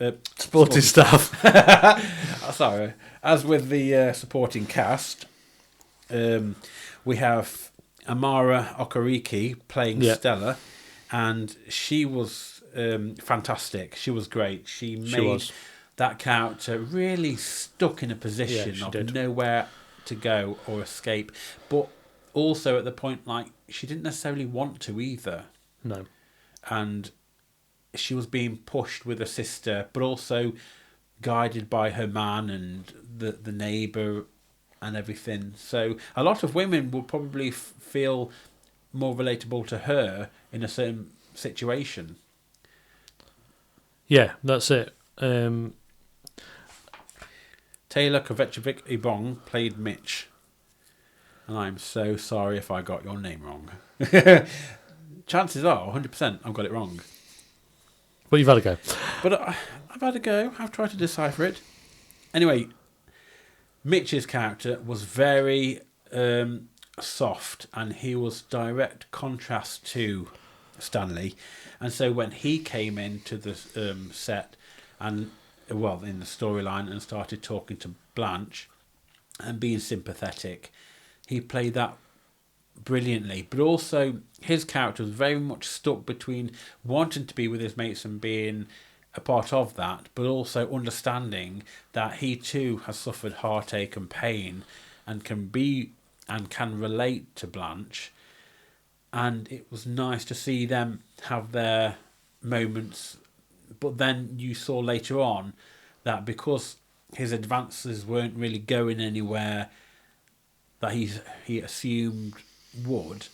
Speaker 1: sorry, as with the supporting cast. We have Amara Okariki playing Stella, and she was fantastic. She was great. She made that character really stuck in a position of nowhere to go or escape, but also at the point like she didn't necessarily want to either.
Speaker 2: No. And
Speaker 1: she was being pushed with her sister, but also guided by her man and the neighbour and everything. So a lot of women will probably feel more relatable to her in a certain situation.
Speaker 2: Yeah, that's it.
Speaker 1: Taylor Kovacevic Ibong played Mitch. And I'm so sorry if I got your name wrong. Chances are 100% I've got it wrong.
Speaker 2: But you've had a go.
Speaker 1: But I've had a go. I've tried to decipher it. Anyway, Mitch's character was very soft, and he was direct contrast to Stanley. And so when he came into the set and, in the storyline, and started talking to Blanche and being sympathetic, he played that brilliantly. But also his character was very much stuck between wanting to be with his mates and being a part of that, but also understanding that he too has suffered heartache and pain and can relate to Blanche. And it was nice to see them have their moments, but then you saw later on that because his advances weren't really going anywhere, that he assumed would,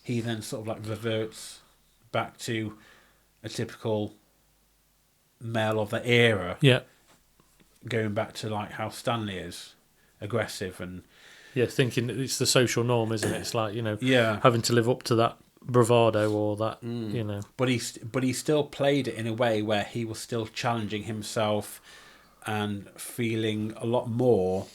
Speaker 1: he then sort of like reverts back to a typical male of the era.
Speaker 2: Yeah.
Speaker 1: Going back to like how Stanley is aggressive and
Speaker 2: thinking that it's the social norm, isn't it? It's like,
Speaker 1: yeah,
Speaker 2: having to live up to that bravado or that,
Speaker 1: But he still played it in a way where he was still challenging himself and feeling a lot more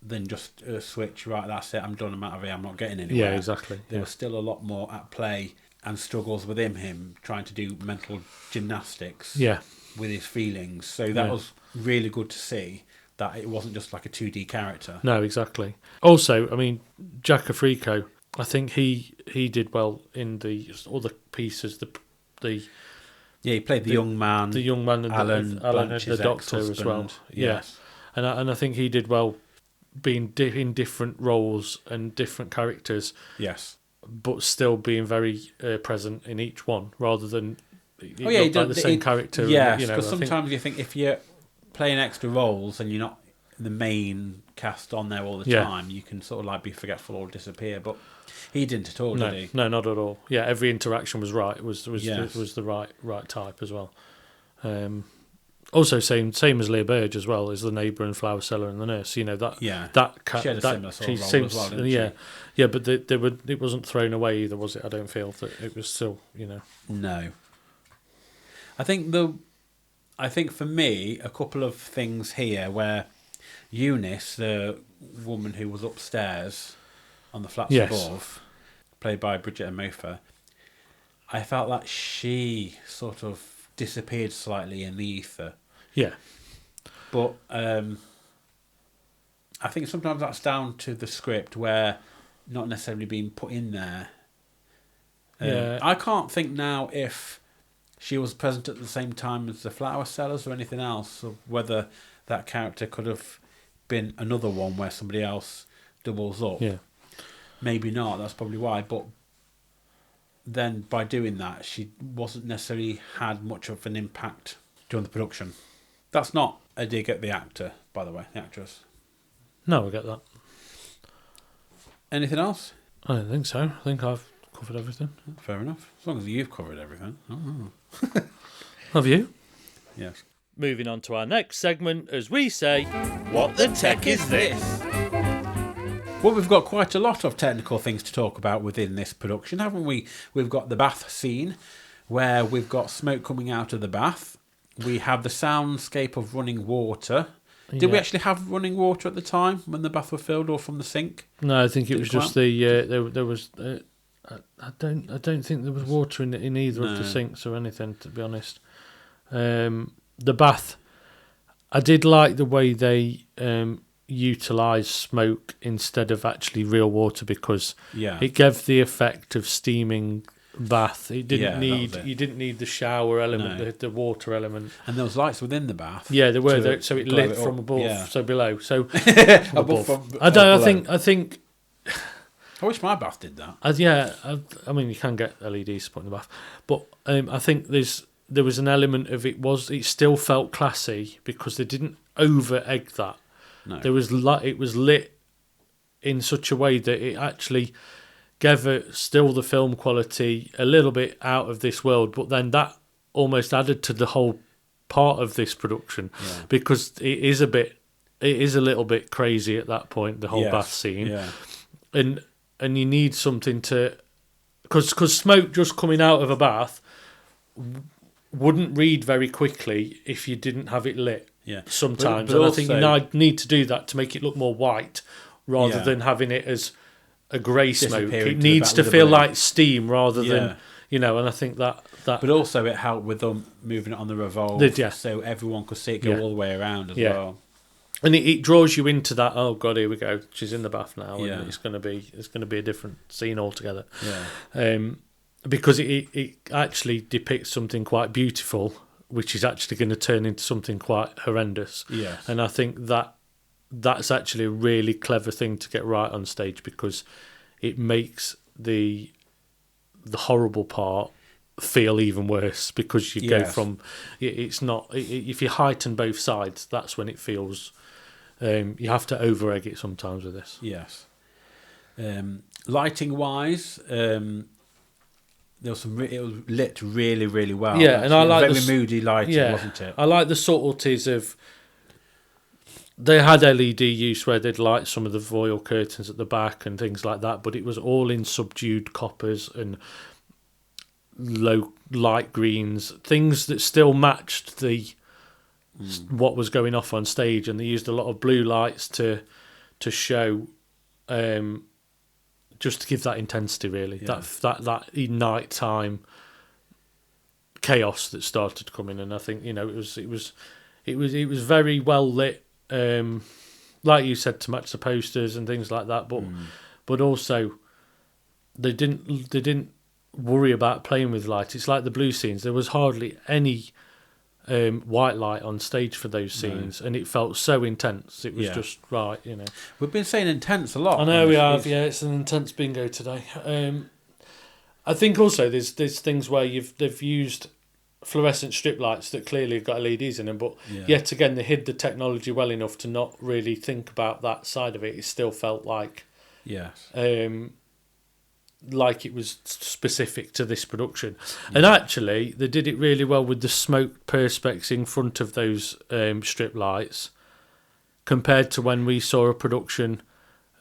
Speaker 1: than just a switch. Right, that's it. I'm done. I'm out of here. I'm not getting anywhere.
Speaker 2: Yeah, exactly.
Speaker 1: There was still a lot more at play and struggles within him trying to do mental gymnastics.
Speaker 2: Yeah.
Speaker 1: With his feelings. So that was really good to see that it wasn't just like a 2D character.
Speaker 2: No, exactly. Also, I mean, Jack Africo, I think he did well in the other pieces.
Speaker 1: He played the young man,
Speaker 2: and
Speaker 1: Alan
Speaker 2: and the doctor as well.
Speaker 1: Yes.
Speaker 2: Yeah, and I think he did well being in different roles and different characters.
Speaker 1: Yes,
Speaker 2: but still being very present in each one, rather than
Speaker 1: he
Speaker 2: like the same character.
Speaker 1: Yes, because sometimes you think if you're playing extra roles and you're not the main cast on there all the time, you can sort of like be forgetful or disappear. But he didn't at all, did he?
Speaker 2: No, not at all. Yeah, every interaction was right. It was the right type as well. Also, same as Leah Burge as well, as the neighbour and flower seller and the nurse. You know that.
Speaker 1: Yeah.
Speaker 2: She had
Speaker 1: a similar sort of role as well, didn't she?
Speaker 2: Yeah, but it wasn't thrown away either, was it? I don't feel that it was still,
Speaker 1: No. I think for me, a couple of things here where Eunice, the woman who was upstairs on the flats above, played by Bridget Mofer, I felt that she sort of disappeared slightly in the ether.
Speaker 2: Yeah.
Speaker 1: But I think sometimes that's down to the script where not necessarily being put in there. I can't think now if she was present at the same time as the flower sellers or anything else, or whether that character could have been another one where somebody else doubles up.
Speaker 2: Yeah.
Speaker 1: Maybe not, that's probably why. But then by doing that, she wasn't necessarily had much of an impact during the production. That's not a dig at the actor, by the way, the actress.
Speaker 2: No, I get that.
Speaker 1: Anything else?
Speaker 2: I don't think so. I think I've covered everything.
Speaker 1: Fair enough. As long as you've covered everything. Oh.
Speaker 2: Have you?
Speaker 1: Yes.
Speaker 2: Moving on to our next segment, as we say,
Speaker 3: What the Tech Is This?
Speaker 1: Well, we've got quite a lot of technical things to talk about within this production, haven't we? We've got the bath scene, where we've got smoke coming out of the bath. We have the soundscape of running water. Did we actually have running water at the time when the bath was filled, or from the sink?
Speaker 2: No, I think it was just there was. I don't think there was water in either of the sinks or anything, to be honest. The bath, I did like the way they utilised smoke instead of actually real water, because it gave the effect of steaming bath. It didn't you didn't need the shower element, the water element.
Speaker 1: And there was lights within the bath.
Speaker 2: Yeah, there were there, so it lit from above, so below. So
Speaker 1: above.
Speaker 2: I think.
Speaker 1: I wish my bath did that.
Speaker 2: I mean, you can get LEDs put in the bath, but I think there was an element of it still felt classy because they didn't over egg that.
Speaker 1: No.
Speaker 2: It was lit in such a way that it actually gave it still the film quality a little bit out of this world, but then that almost added to the whole part of this production, because it is a little bit crazy at that point, the whole bath scene, and you need something to, because smoke just coming out of a bath wouldn't read very quickly if you didn't have it lit. Yeah, sometimes, but also, I think you need to do that to make it look more white, rather than having it as a grey smoke. It needs to feel like steam rather than, and I think that.
Speaker 1: But also, it helped with them moving it on the revolve, so everyone could see it go all the way around as well.
Speaker 2: And it draws you into that. Oh God, here we go. She's in the bath now, and it's going to be a different scene altogether. Yeah. Because it actually depicts something quite beautiful, which is actually going to turn into something quite horrendous. Yeah. And I think that's actually a really clever thing to get right on stage, because it makes the horrible part feel even worse, because you go from it's not, if you heighten both sides, that's when it feels you have to over egg it sometimes with this.
Speaker 1: Yes. Lighting wise, there was some. It was lit really, really well.
Speaker 2: Yeah, and I like
Speaker 1: very moody lighting, wasn't it?
Speaker 2: I like the subtleties of. They had LED use where they'd light some of the voile curtains at the back and things like that, but it was all in subdued coppers and low light greens, things that still matched the what was going off on stage, and they used a lot of blue lights to show, just to give that intensity, really.
Speaker 1: Yeah.
Speaker 2: That nighttime chaos that started coming, and I think it was very well lit. Like you said, to match the posters and things like that, but also they didn't worry about playing with light. It's like the blue scenes. There was hardly any white light on stage for those scenes, and it felt so intense. It was just right,
Speaker 1: We've been saying intense a lot.
Speaker 2: I know we have. Yeah, it's an intense bingo today. I think also there's things where they've used fluorescent strip lights that clearly have got LEDs in them, but yet again they hid the technology well enough to not really think about that side of it. It still felt like like it was specific to this production. And actually they did it really well with the smoke perspex in front of those strip lights, compared to when we saw a production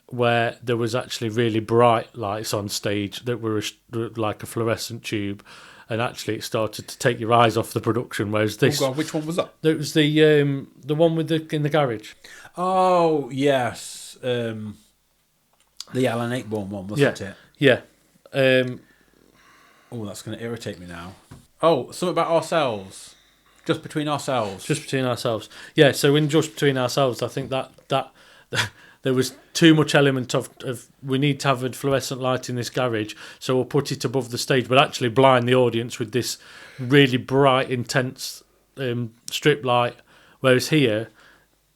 Speaker 2: where there was actually really bright lights on stage that were like a fluorescent tube, and actually it started to take your eyes off the production. Whereas this,
Speaker 1: oh God, which one was that?
Speaker 2: It was the one with in the garage.
Speaker 1: Oh yes, the Alan Ayckbourn one, wasn't it?
Speaker 2: Yeah.
Speaker 1: Oh, that's going to irritate me now. Oh, something about ourselves. Just between ourselves.
Speaker 2: Just between ourselves. Yeah. So in Just Between Ourselves, I think that there was too much element of we need to have a fluorescent light in this garage, so we'll put it above the stage, but actually blind the audience with this really bright, intense strip light. Whereas here,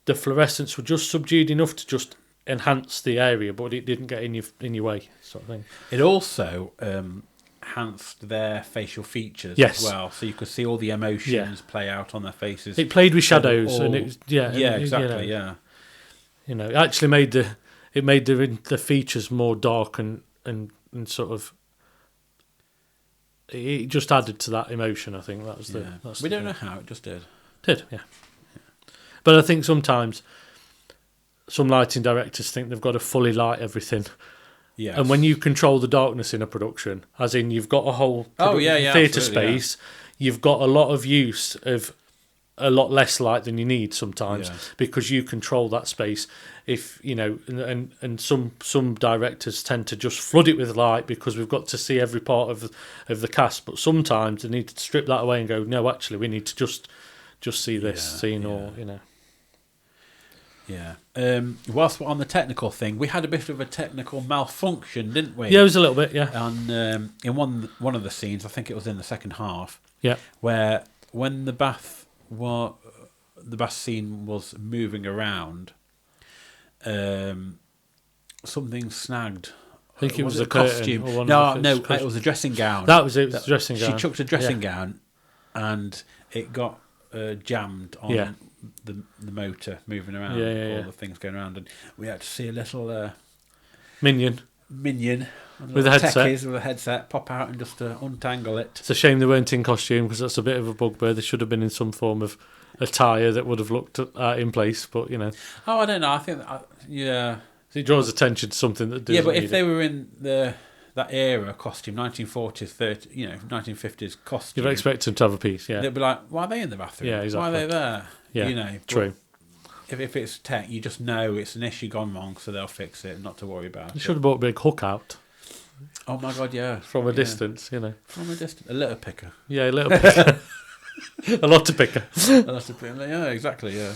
Speaker 2: the fluorescents were just subdued enough to just enhance the area, but it didn't get in your way, sort of thing.
Speaker 1: It also enhanced their facial features as well, so you could see all the emotions play out on their faces.
Speaker 2: It played with shadows, and it was
Speaker 1: exactly.
Speaker 2: It actually made the features more dark and sort of. It just added to that emotion. I think that was the.
Speaker 1: We don't know how, it just did.
Speaker 2: Yeah. But I think sometimes some lighting directors think they've got to fully light everything.
Speaker 1: Yeah.
Speaker 2: And when you control the darkness in a production, as in you've got a whole theatre space, you've got a lot of use of a lot less light than you need sometimes, because you control that space. If and some directors tend to just flood it with light because we've got to see every part of the cast, but sometimes they need to strip that away and go, no, actually we need to just see this scene, or
Speaker 1: whilst we're on the technical thing, we had a bit of a technical malfunction, didn't we?
Speaker 2: Yeah, it was a little bit,
Speaker 1: and in one of the scenes, I think it was in the second half,
Speaker 2: where
Speaker 1: when the bath scene was moving around, something snagged.
Speaker 2: I think it was
Speaker 1: a
Speaker 2: costume.
Speaker 1: No, it was a dressing gown.
Speaker 2: That was it. It was a dressing gown.
Speaker 1: She chucked a dressing gown, and it got jammed on the motor moving around. All the things going around, and we had to see a little
Speaker 2: minion with a headset.
Speaker 1: With a headset pop out and just untangle it.
Speaker 2: It's a shame they weren't in costume, because that's a bit of a bugbear. They should have been in some form of attire that would have looked in place, but
Speaker 1: Oh, I don't know. I think
Speaker 2: it draws attention to something that doesn't.
Speaker 1: Yeah, but if they were in that era costume, 1940s, 1950s costume,
Speaker 2: you'd expect them to have a piece. Yeah,
Speaker 1: they'd be like, "Why are they in the bathroom?
Speaker 2: Yeah, exactly.
Speaker 1: Why are they there?"
Speaker 2: Yeah, true.
Speaker 1: If it's tech, you just know it's an issue gone wrong, so they'll fix it. Not to worry about.
Speaker 2: They should have brought a big hook out.
Speaker 1: Oh my God! Yeah,
Speaker 2: from a distance,
Speaker 1: From a distance, a litter picker.
Speaker 2: Yeah, a little picker. A lot to picker.
Speaker 1: Yeah, exactly. Yeah.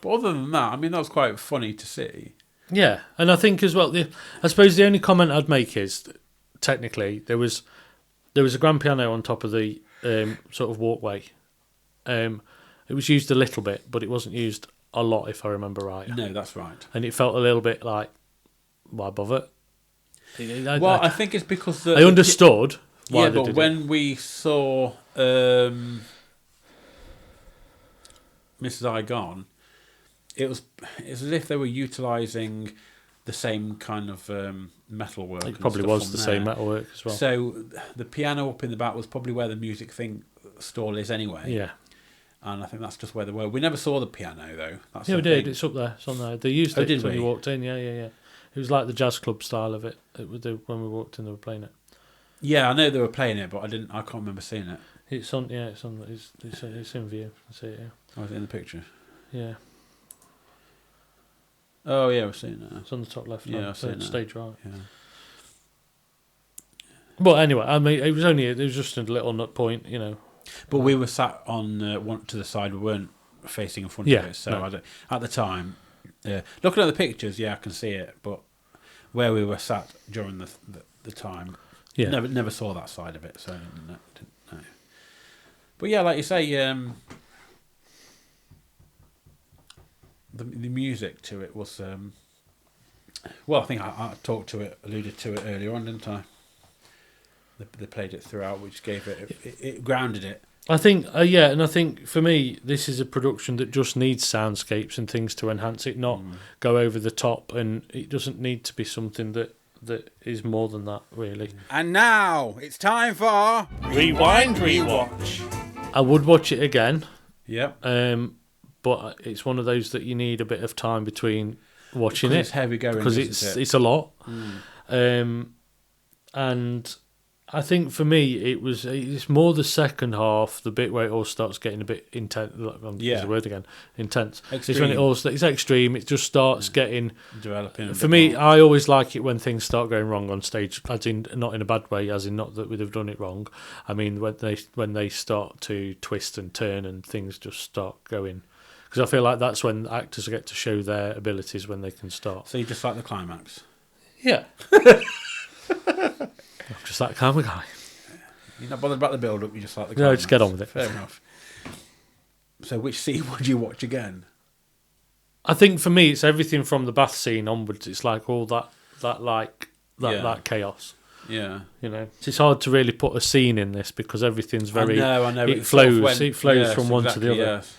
Speaker 1: But other than that, I mean, that was quite funny to see.
Speaker 2: Yeah, and I think as well, I suppose the only comment I'd make is, technically, there was a grand piano on top of the sort of walkway. It was used a little bit, but it wasn't used a lot, if I remember right.
Speaker 1: No, that's right.
Speaker 2: And it felt a little bit like, why bother?
Speaker 1: I think it's because
Speaker 2: I understood why they
Speaker 1: but
Speaker 2: did
Speaker 1: when we saw Mrs. I Gone, it was as if they were utilising the same kind of metalwork.
Speaker 2: It probably was the same metalwork as well.
Speaker 1: So the piano up in the back was probably where the music stall is anyway.
Speaker 2: Yeah.
Speaker 1: And I think that's just where they were. We never saw the piano though. That's
Speaker 2: Yeah, we did. It's up there. It's on there. They used it when
Speaker 1: we?
Speaker 2: we walked in. Yeah. It was like the jazz club style of it. When we walked in, they were playing it.
Speaker 1: Yeah, I know they were playing it, but I can't remember seeing it.
Speaker 2: It's on. Yeah, it's on. It's in view. I see it. Yeah.
Speaker 1: Oh, was it in the picture?
Speaker 2: Yeah.
Speaker 1: Oh yeah, we're seeing it.
Speaker 2: It's on the top left.
Speaker 1: Yeah,
Speaker 2: third stage right.
Speaker 1: Yeah.
Speaker 2: Well, anyway, I mean, it was just a little nut point, you know.
Speaker 1: But we were sat on one to the side. We weren't facing in front of it. So at the time, looking at the pictures, I can see it. But where we were sat during the time, never saw that side of it. So I didn't know. But yeah, like you say, the music to it was. Well, I think I alluded to it earlier on, didn't I? They played it throughout, which gave it grounded it.
Speaker 2: I think, and I think for me, this is a production that just needs soundscapes and things to enhance it, not go over the top, and it doesn't need to be something that is more than that, really.
Speaker 3: And now it's time for Rewind Rewatch.
Speaker 2: I would watch it again.
Speaker 1: Yep.
Speaker 2: But it's one of those that you need a bit of time between watching it.
Speaker 1: It's heavy going,
Speaker 2: because it's a lot. And I think for me it's more the second half, the bit where it all starts getting a bit intense. Use the word again, intense. Extreme. It's when it's extreme. It just starts getting
Speaker 1: developing.
Speaker 2: For me, I always like it when things start going wrong on stage, as in not in a bad way, as in not that we'd have done it wrong. I mean when they start to twist and turn and things just start going. Because I feel like that's when actors get to show their abilities, when they can start.
Speaker 1: So you just like the climax?
Speaker 2: Yeah. I'm just that kind of guy.
Speaker 1: You're not bothered about the build-up, you just like the climax?
Speaker 2: No, just get on with it.
Speaker 1: Fair enough. So which scene would you watch again?
Speaker 2: I think for me, it's everything from the bath scene onwards. It's like all that chaos.
Speaker 1: Yeah.
Speaker 2: You know, it's hard to really put a scene in this because everything's very...
Speaker 1: I know.
Speaker 2: It flows from one to the other.
Speaker 1: Yes.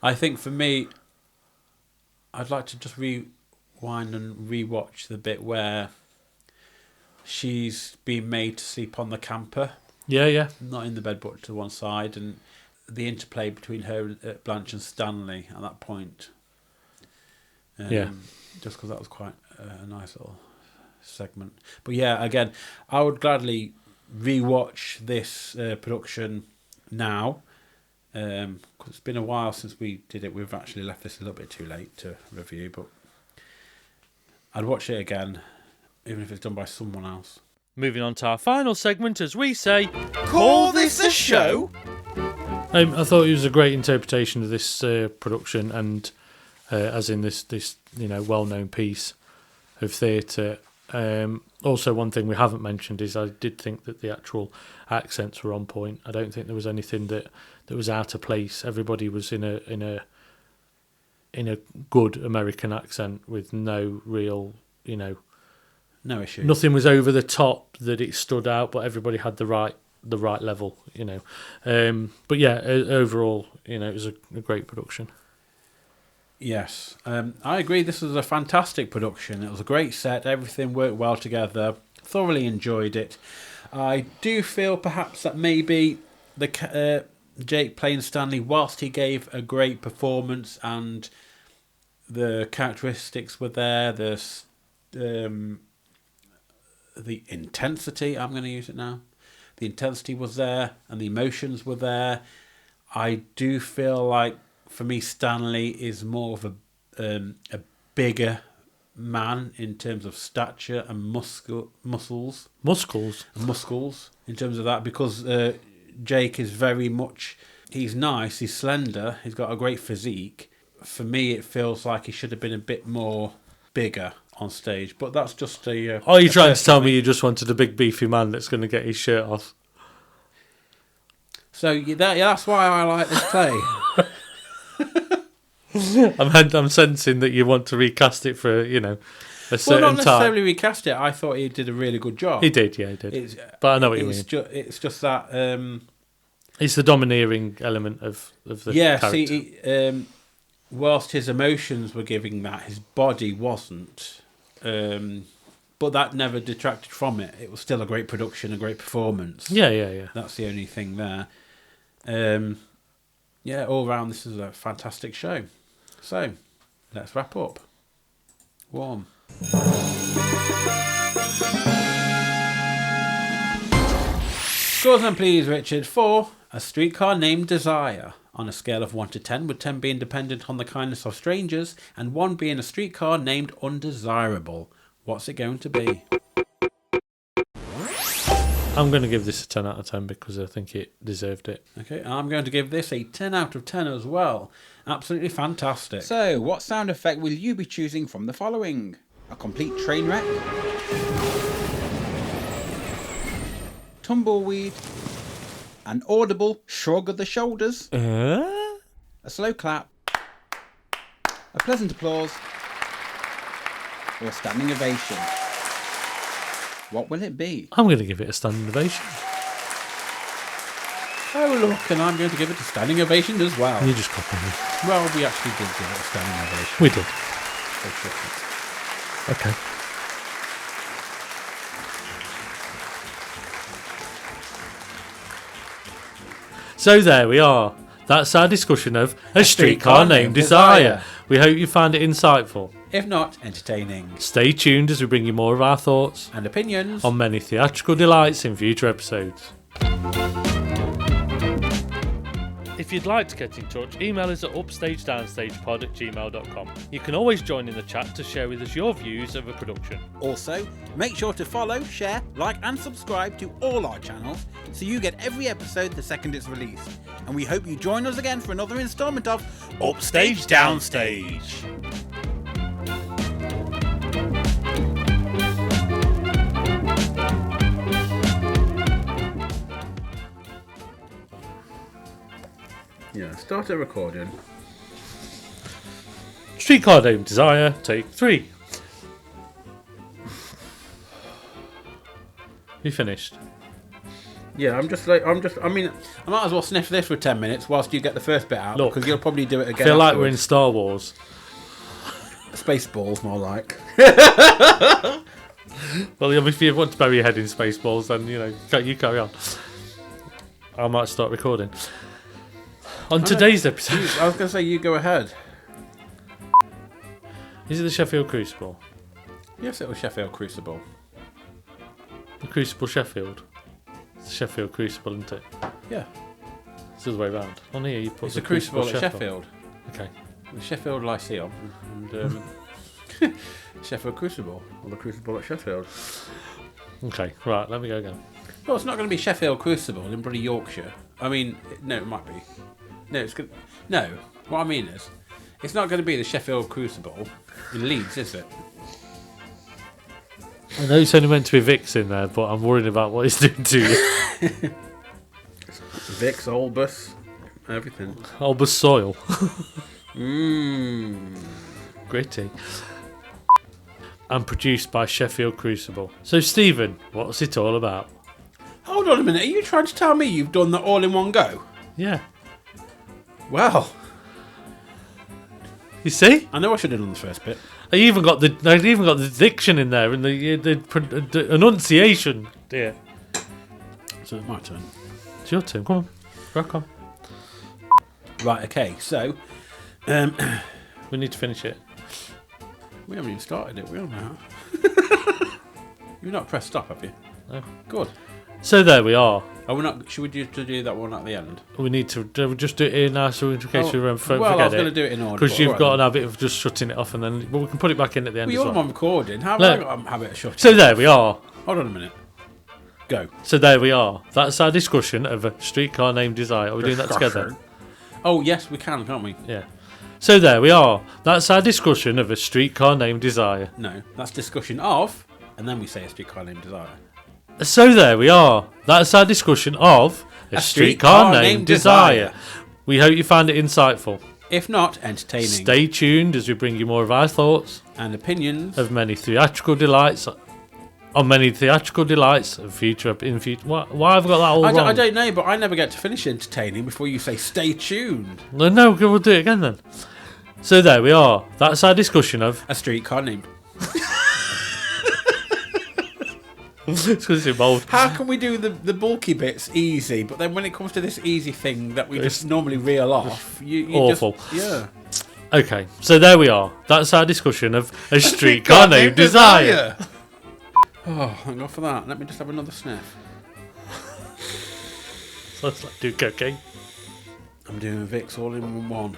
Speaker 1: I think for me, I'd like to just rewind and rewatch the bit where she's being made to sleep on the camper.
Speaker 2: Yeah.
Speaker 1: Not in the bed, but to one side, and the interplay between her, Blanche, and Stanley at that point. Just because that was quite a nice little segment. But yeah, again, I would gladly rewatch this production now. Because it's been a while since we did it. We've actually left this a little bit too late to review, but I'd watch it again, even if it's done by someone else.
Speaker 2: Moving on to our final segment, as we say,
Speaker 3: Call this a show?
Speaker 2: I thought it was a great interpretation of this production, and as in this well-known piece of theatre. Also, one thing we haven't mentioned is I did think that the actual accents were on point. I don't think there was anything that was out of place. Everybody was in a good American accent with no real,
Speaker 1: no issue.
Speaker 2: Nothing was over the top that it stood out, but everybody had the right level, But yeah, overall, it was a great production.
Speaker 1: Yes, I agree. This was a fantastic production. It was a great set. Everything worked well together. Thoroughly enjoyed it. I do feel perhaps that maybe the Jake playing Stanley, whilst he gave a great performance and the characteristics were there, the intensity, I'm going to use it now. The intensity was there and the emotions were there. I do feel like, for me, Stanley is more of a bigger man in terms of stature and muscles. Muscles in terms of that, because Jake is very much, he's nice, he's slender, he's got a great physique. For me, it feels like he should have been a bit more bigger on stage, but that's just a...
Speaker 2: Are you trying to tell me you just wanted a big beefy man that's going to get his shirt off?
Speaker 1: So that's why I like this play.
Speaker 2: I'm sensing that you want to recast it for, a certain time.
Speaker 1: Well, not necessarily recast it. I thought he did a really good job.
Speaker 2: He did, yeah, he did. But I know what you mean.
Speaker 1: It's just that...
Speaker 2: it's the domineering element of the character.
Speaker 1: See, whilst his emotions were giving that, his body wasn't. But that never detracted from it. It was still a great production, a great performance.
Speaker 2: Yeah.
Speaker 1: That's the only thing there. All round, this is a fantastic show. So, let's wrap up. Warm. Scores then, please, Richard, for A Streetcar Named Desire. On a scale of 1 to 10, with 10 being dependent on the kindness of strangers and 1 being a streetcar named undesirable. What's it going to be?
Speaker 2: I'm going to give this a 10 out of 10 because I think it deserved it.
Speaker 1: Okay, I'm going to give this a 10 out of 10 as well. Absolutely fantastic.
Speaker 3: So, what sound effect will you be choosing from the following? A complete train wreck? Tumbleweed? An audible shrug of the shoulders? A slow clap? A pleasant applause? Or a standing ovation? What will it be?
Speaker 2: I'm going to give it a standing ovation.
Speaker 1: Oh, look, and I'm going to give it a standing ovation as well.
Speaker 2: You just copy me.
Speaker 1: Well, we actually did give it a standing ovation.
Speaker 2: We did.
Speaker 1: So shut it.
Speaker 2: Okay. So there we are. That's our discussion of A Streetcar Named Desire. We hope you found it insightful.
Speaker 1: If not, entertaining.
Speaker 2: Stay tuned as we bring you more of our thoughts
Speaker 1: And opinions.
Speaker 2: on many theatrical delights in future episodes. If you'd like to get in touch, email us at upstagedownsstagepod@gmail.com. You can always join in the chat to share with us your views of a production.
Speaker 3: Also, make sure to follow, share, like and subscribe to all our channels so you get every episode the second it's released. And we hope you join us again for another instalment of Upstage Downstage.
Speaker 1: Yeah, start a recording.
Speaker 2: Streetcar Named Desire, take 3. You finished?
Speaker 1: Yeah, I mean, I might as well sniff this for 10 minutes whilst you get the first bit out.
Speaker 2: Look,
Speaker 1: because you'll probably do it
Speaker 2: I
Speaker 1: again.
Speaker 2: feel like we're in
Speaker 1: afterwards.
Speaker 2: Star Wars.
Speaker 1: Spaceballs, more like.
Speaker 2: Well, if you want to bury your head in Spaceballs, then, you carry on. I might start recording. On today's episode...
Speaker 1: I was going to say, you go ahead.
Speaker 2: Is it the Sheffield Crucible?
Speaker 1: Yes, it was Sheffield Crucible.
Speaker 2: The Crucible Sheffield? It's the Sheffield Crucible, isn't it?
Speaker 1: Yeah.
Speaker 2: It's the other way around. On here you put
Speaker 1: It's
Speaker 2: the
Speaker 1: the Crucible at Sheffield.
Speaker 2: Okay.
Speaker 1: The Sheffield Lyceum. And Sheffield Crucible. Or the Crucible at Sheffield.
Speaker 2: Okay, right, let me go again.
Speaker 1: Well, it's not going to be Sheffield Crucible in bloody Yorkshire. I mean, no, it might be. No, it's good. No, what I mean is, it's not going to be the Sheffield Crucible in Leeds, is it?
Speaker 2: I know it's only meant to be Vicks in there, but I'm worried about what it's doing to you.
Speaker 1: Vicks, Olbus, everything.
Speaker 2: Albus Soil.
Speaker 1: Mmm.
Speaker 2: Gritty. And produced by Sheffield Crucible. So, Stephen, what's it all about?
Speaker 1: Hold on a minute. Are you trying to tell me you've done that all in one go?
Speaker 2: Yeah.
Speaker 1: Well,
Speaker 2: You see?
Speaker 1: I know I should have done the first bit.
Speaker 2: I even got the diction in there and the enunciation. Yeah.
Speaker 1: So it's my turn.
Speaker 2: It's your turn. Come on. Rock on.
Speaker 1: Right, okay, so
Speaker 2: We need to finish it.
Speaker 1: we haven't even started it. We don't know. You've not pressed stop, have you?
Speaker 2: No.
Speaker 1: Good.
Speaker 2: So there we are.
Speaker 1: Are we not? Should we do that one at the end?
Speaker 2: We need to just do it here now, so in case we forget
Speaker 1: well, I was
Speaker 2: it.
Speaker 1: going to do it in order.
Speaker 2: Because you've
Speaker 1: alright
Speaker 2: got
Speaker 1: then.
Speaker 2: a habit of just shutting it off, and then we can put it back in at the end
Speaker 1: Well,
Speaker 2: as
Speaker 1: you're
Speaker 2: well.
Speaker 1: on recording. How
Speaker 2: No.
Speaker 1: have I got a habit of shutting?
Speaker 2: So there we are.
Speaker 1: Hold on a minute. Go.
Speaker 2: So there we are. That's our discussion of A Streetcar Named Desire. Are we doing that together?
Speaker 1: Oh yes, we can, can't we?
Speaker 2: Yeah. So there we are. That's our discussion of A Streetcar Named Desire.
Speaker 1: No, that's discussion of, and then we say A Streetcar Named Desire.
Speaker 2: So there we are. That's our discussion of A Streetcar Named Desire. We hope you found it insightful.
Speaker 1: If not, entertaining.
Speaker 2: Stay tuned as we bring you more of our thoughts
Speaker 1: And opinions.
Speaker 2: of many theatrical delights. On many theatrical delights of future. Why have I got that all wrong?
Speaker 1: I don't know, but I never get to finish entertaining before you say stay tuned.
Speaker 2: No, we'll do it again then. So there we are. That's our discussion of
Speaker 1: A Streetcar Named.
Speaker 2: It's because it's involved.
Speaker 1: How can we do the bulky bits easy, but then when it comes to this easy thing that we just normally reel off, you
Speaker 2: awful.
Speaker 1: Yeah.
Speaker 2: Okay, so there we are. That's our discussion of A Streetcar Named Desire.
Speaker 1: Oh, thank God for that. Let me just have another sniff.
Speaker 2: So let's do cocaine.
Speaker 1: I'm doing Vicks all in one.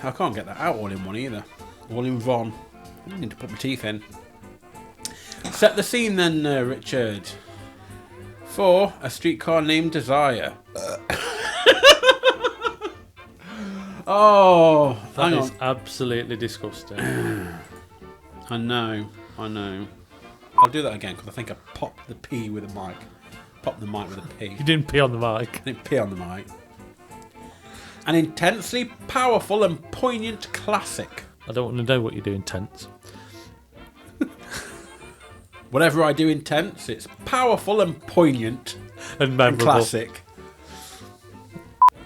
Speaker 1: I can't get that out all in one either. All in one. I need to put my teeth in. Set the scene then, Richard. For A Streetcar Named Desire. Oh,
Speaker 2: that is absolutely disgusting.
Speaker 1: I know. I'll do that again because I think I popped the P with a mic. Popped the mic with a P.
Speaker 2: You didn't pee on the mic.
Speaker 1: I didn't pee on the mic. An intensely powerful and poignant classic.
Speaker 2: I don't want to know what you do in tense.
Speaker 1: Whatever I do in tense, it's powerful and poignant
Speaker 2: And memorable.
Speaker 1: classic.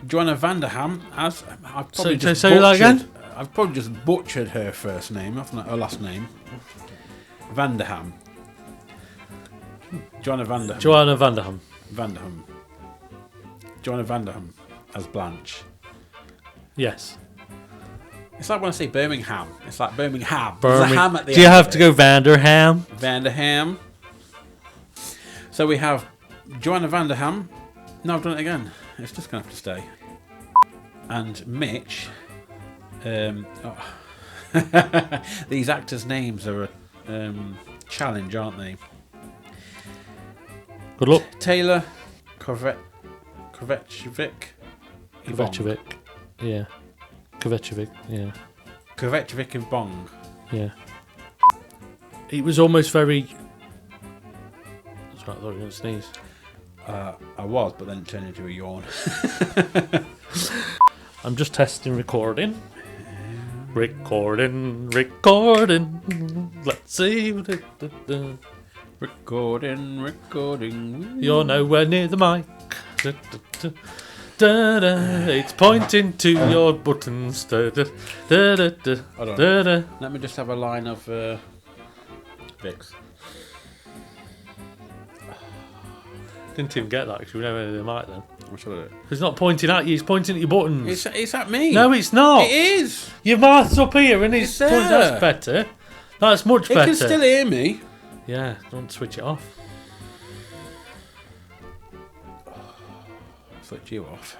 Speaker 1: Joanna Vanderham, as I've probably just
Speaker 2: say that again?
Speaker 1: I've probably just butchered her first name, haven't I? Her last name. Vanderham. Joanna Vanderham.
Speaker 2: Joanna Vanderham.
Speaker 1: Joanna Vanderham as Blanche.
Speaker 2: Yes.
Speaker 1: It's like when I say Birmingham. It's like Birmingham. There's a ham at the
Speaker 2: Do you
Speaker 1: end
Speaker 2: have
Speaker 1: of
Speaker 2: to
Speaker 1: it.
Speaker 2: go Vanderham?
Speaker 1: Vanderham. So we have Joanna Vanderham. No, I've done it again. It's just going to have to stay. And Mitch. These actors' names are a challenge, aren't they?
Speaker 2: Good luck.
Speaker 1: Taylor Kovacevic.
Speaker 2: Kovacevic. Yeah. Kovacevic. Yeah.
Speaker 1: Kovacevic and Bong.
Speaker 2: Yeah. It was almost very... That's right, I thought you were going to sneeze.
Speaker 1: I was, but then it turned into a yawn.
Speaker 2: I'm just testing recording. Recording. Let's see.
Speaker 1: Recording.
Speaker 2: You're nowhere near the mic. It's pointing to your buttons.
Speaker 1: Hold on. Let me just have a line of Vicks.
Speaker 2: Didn't even get that because we were nowhere near the mic then.
Speaker 1: What should I do?
Speaker 2: He's not pointing at you, he's pointing at your buttons.
Speaker 1: It's at me.
Speaker 2: No, it's not.
Speaker 1: It is.
Speaker 2: Your mouth's up here and he's
Speaker 1: It's
Speaker 2: pointing.
Speaker 1: there.
Speaker 2: That's better. That's much
Speaker 1: It
Speaker 2: better.
Speaker 1: can still hear me.
Speaker 2: Yeah, don't switch it off.
Speaker 1: Switch you off.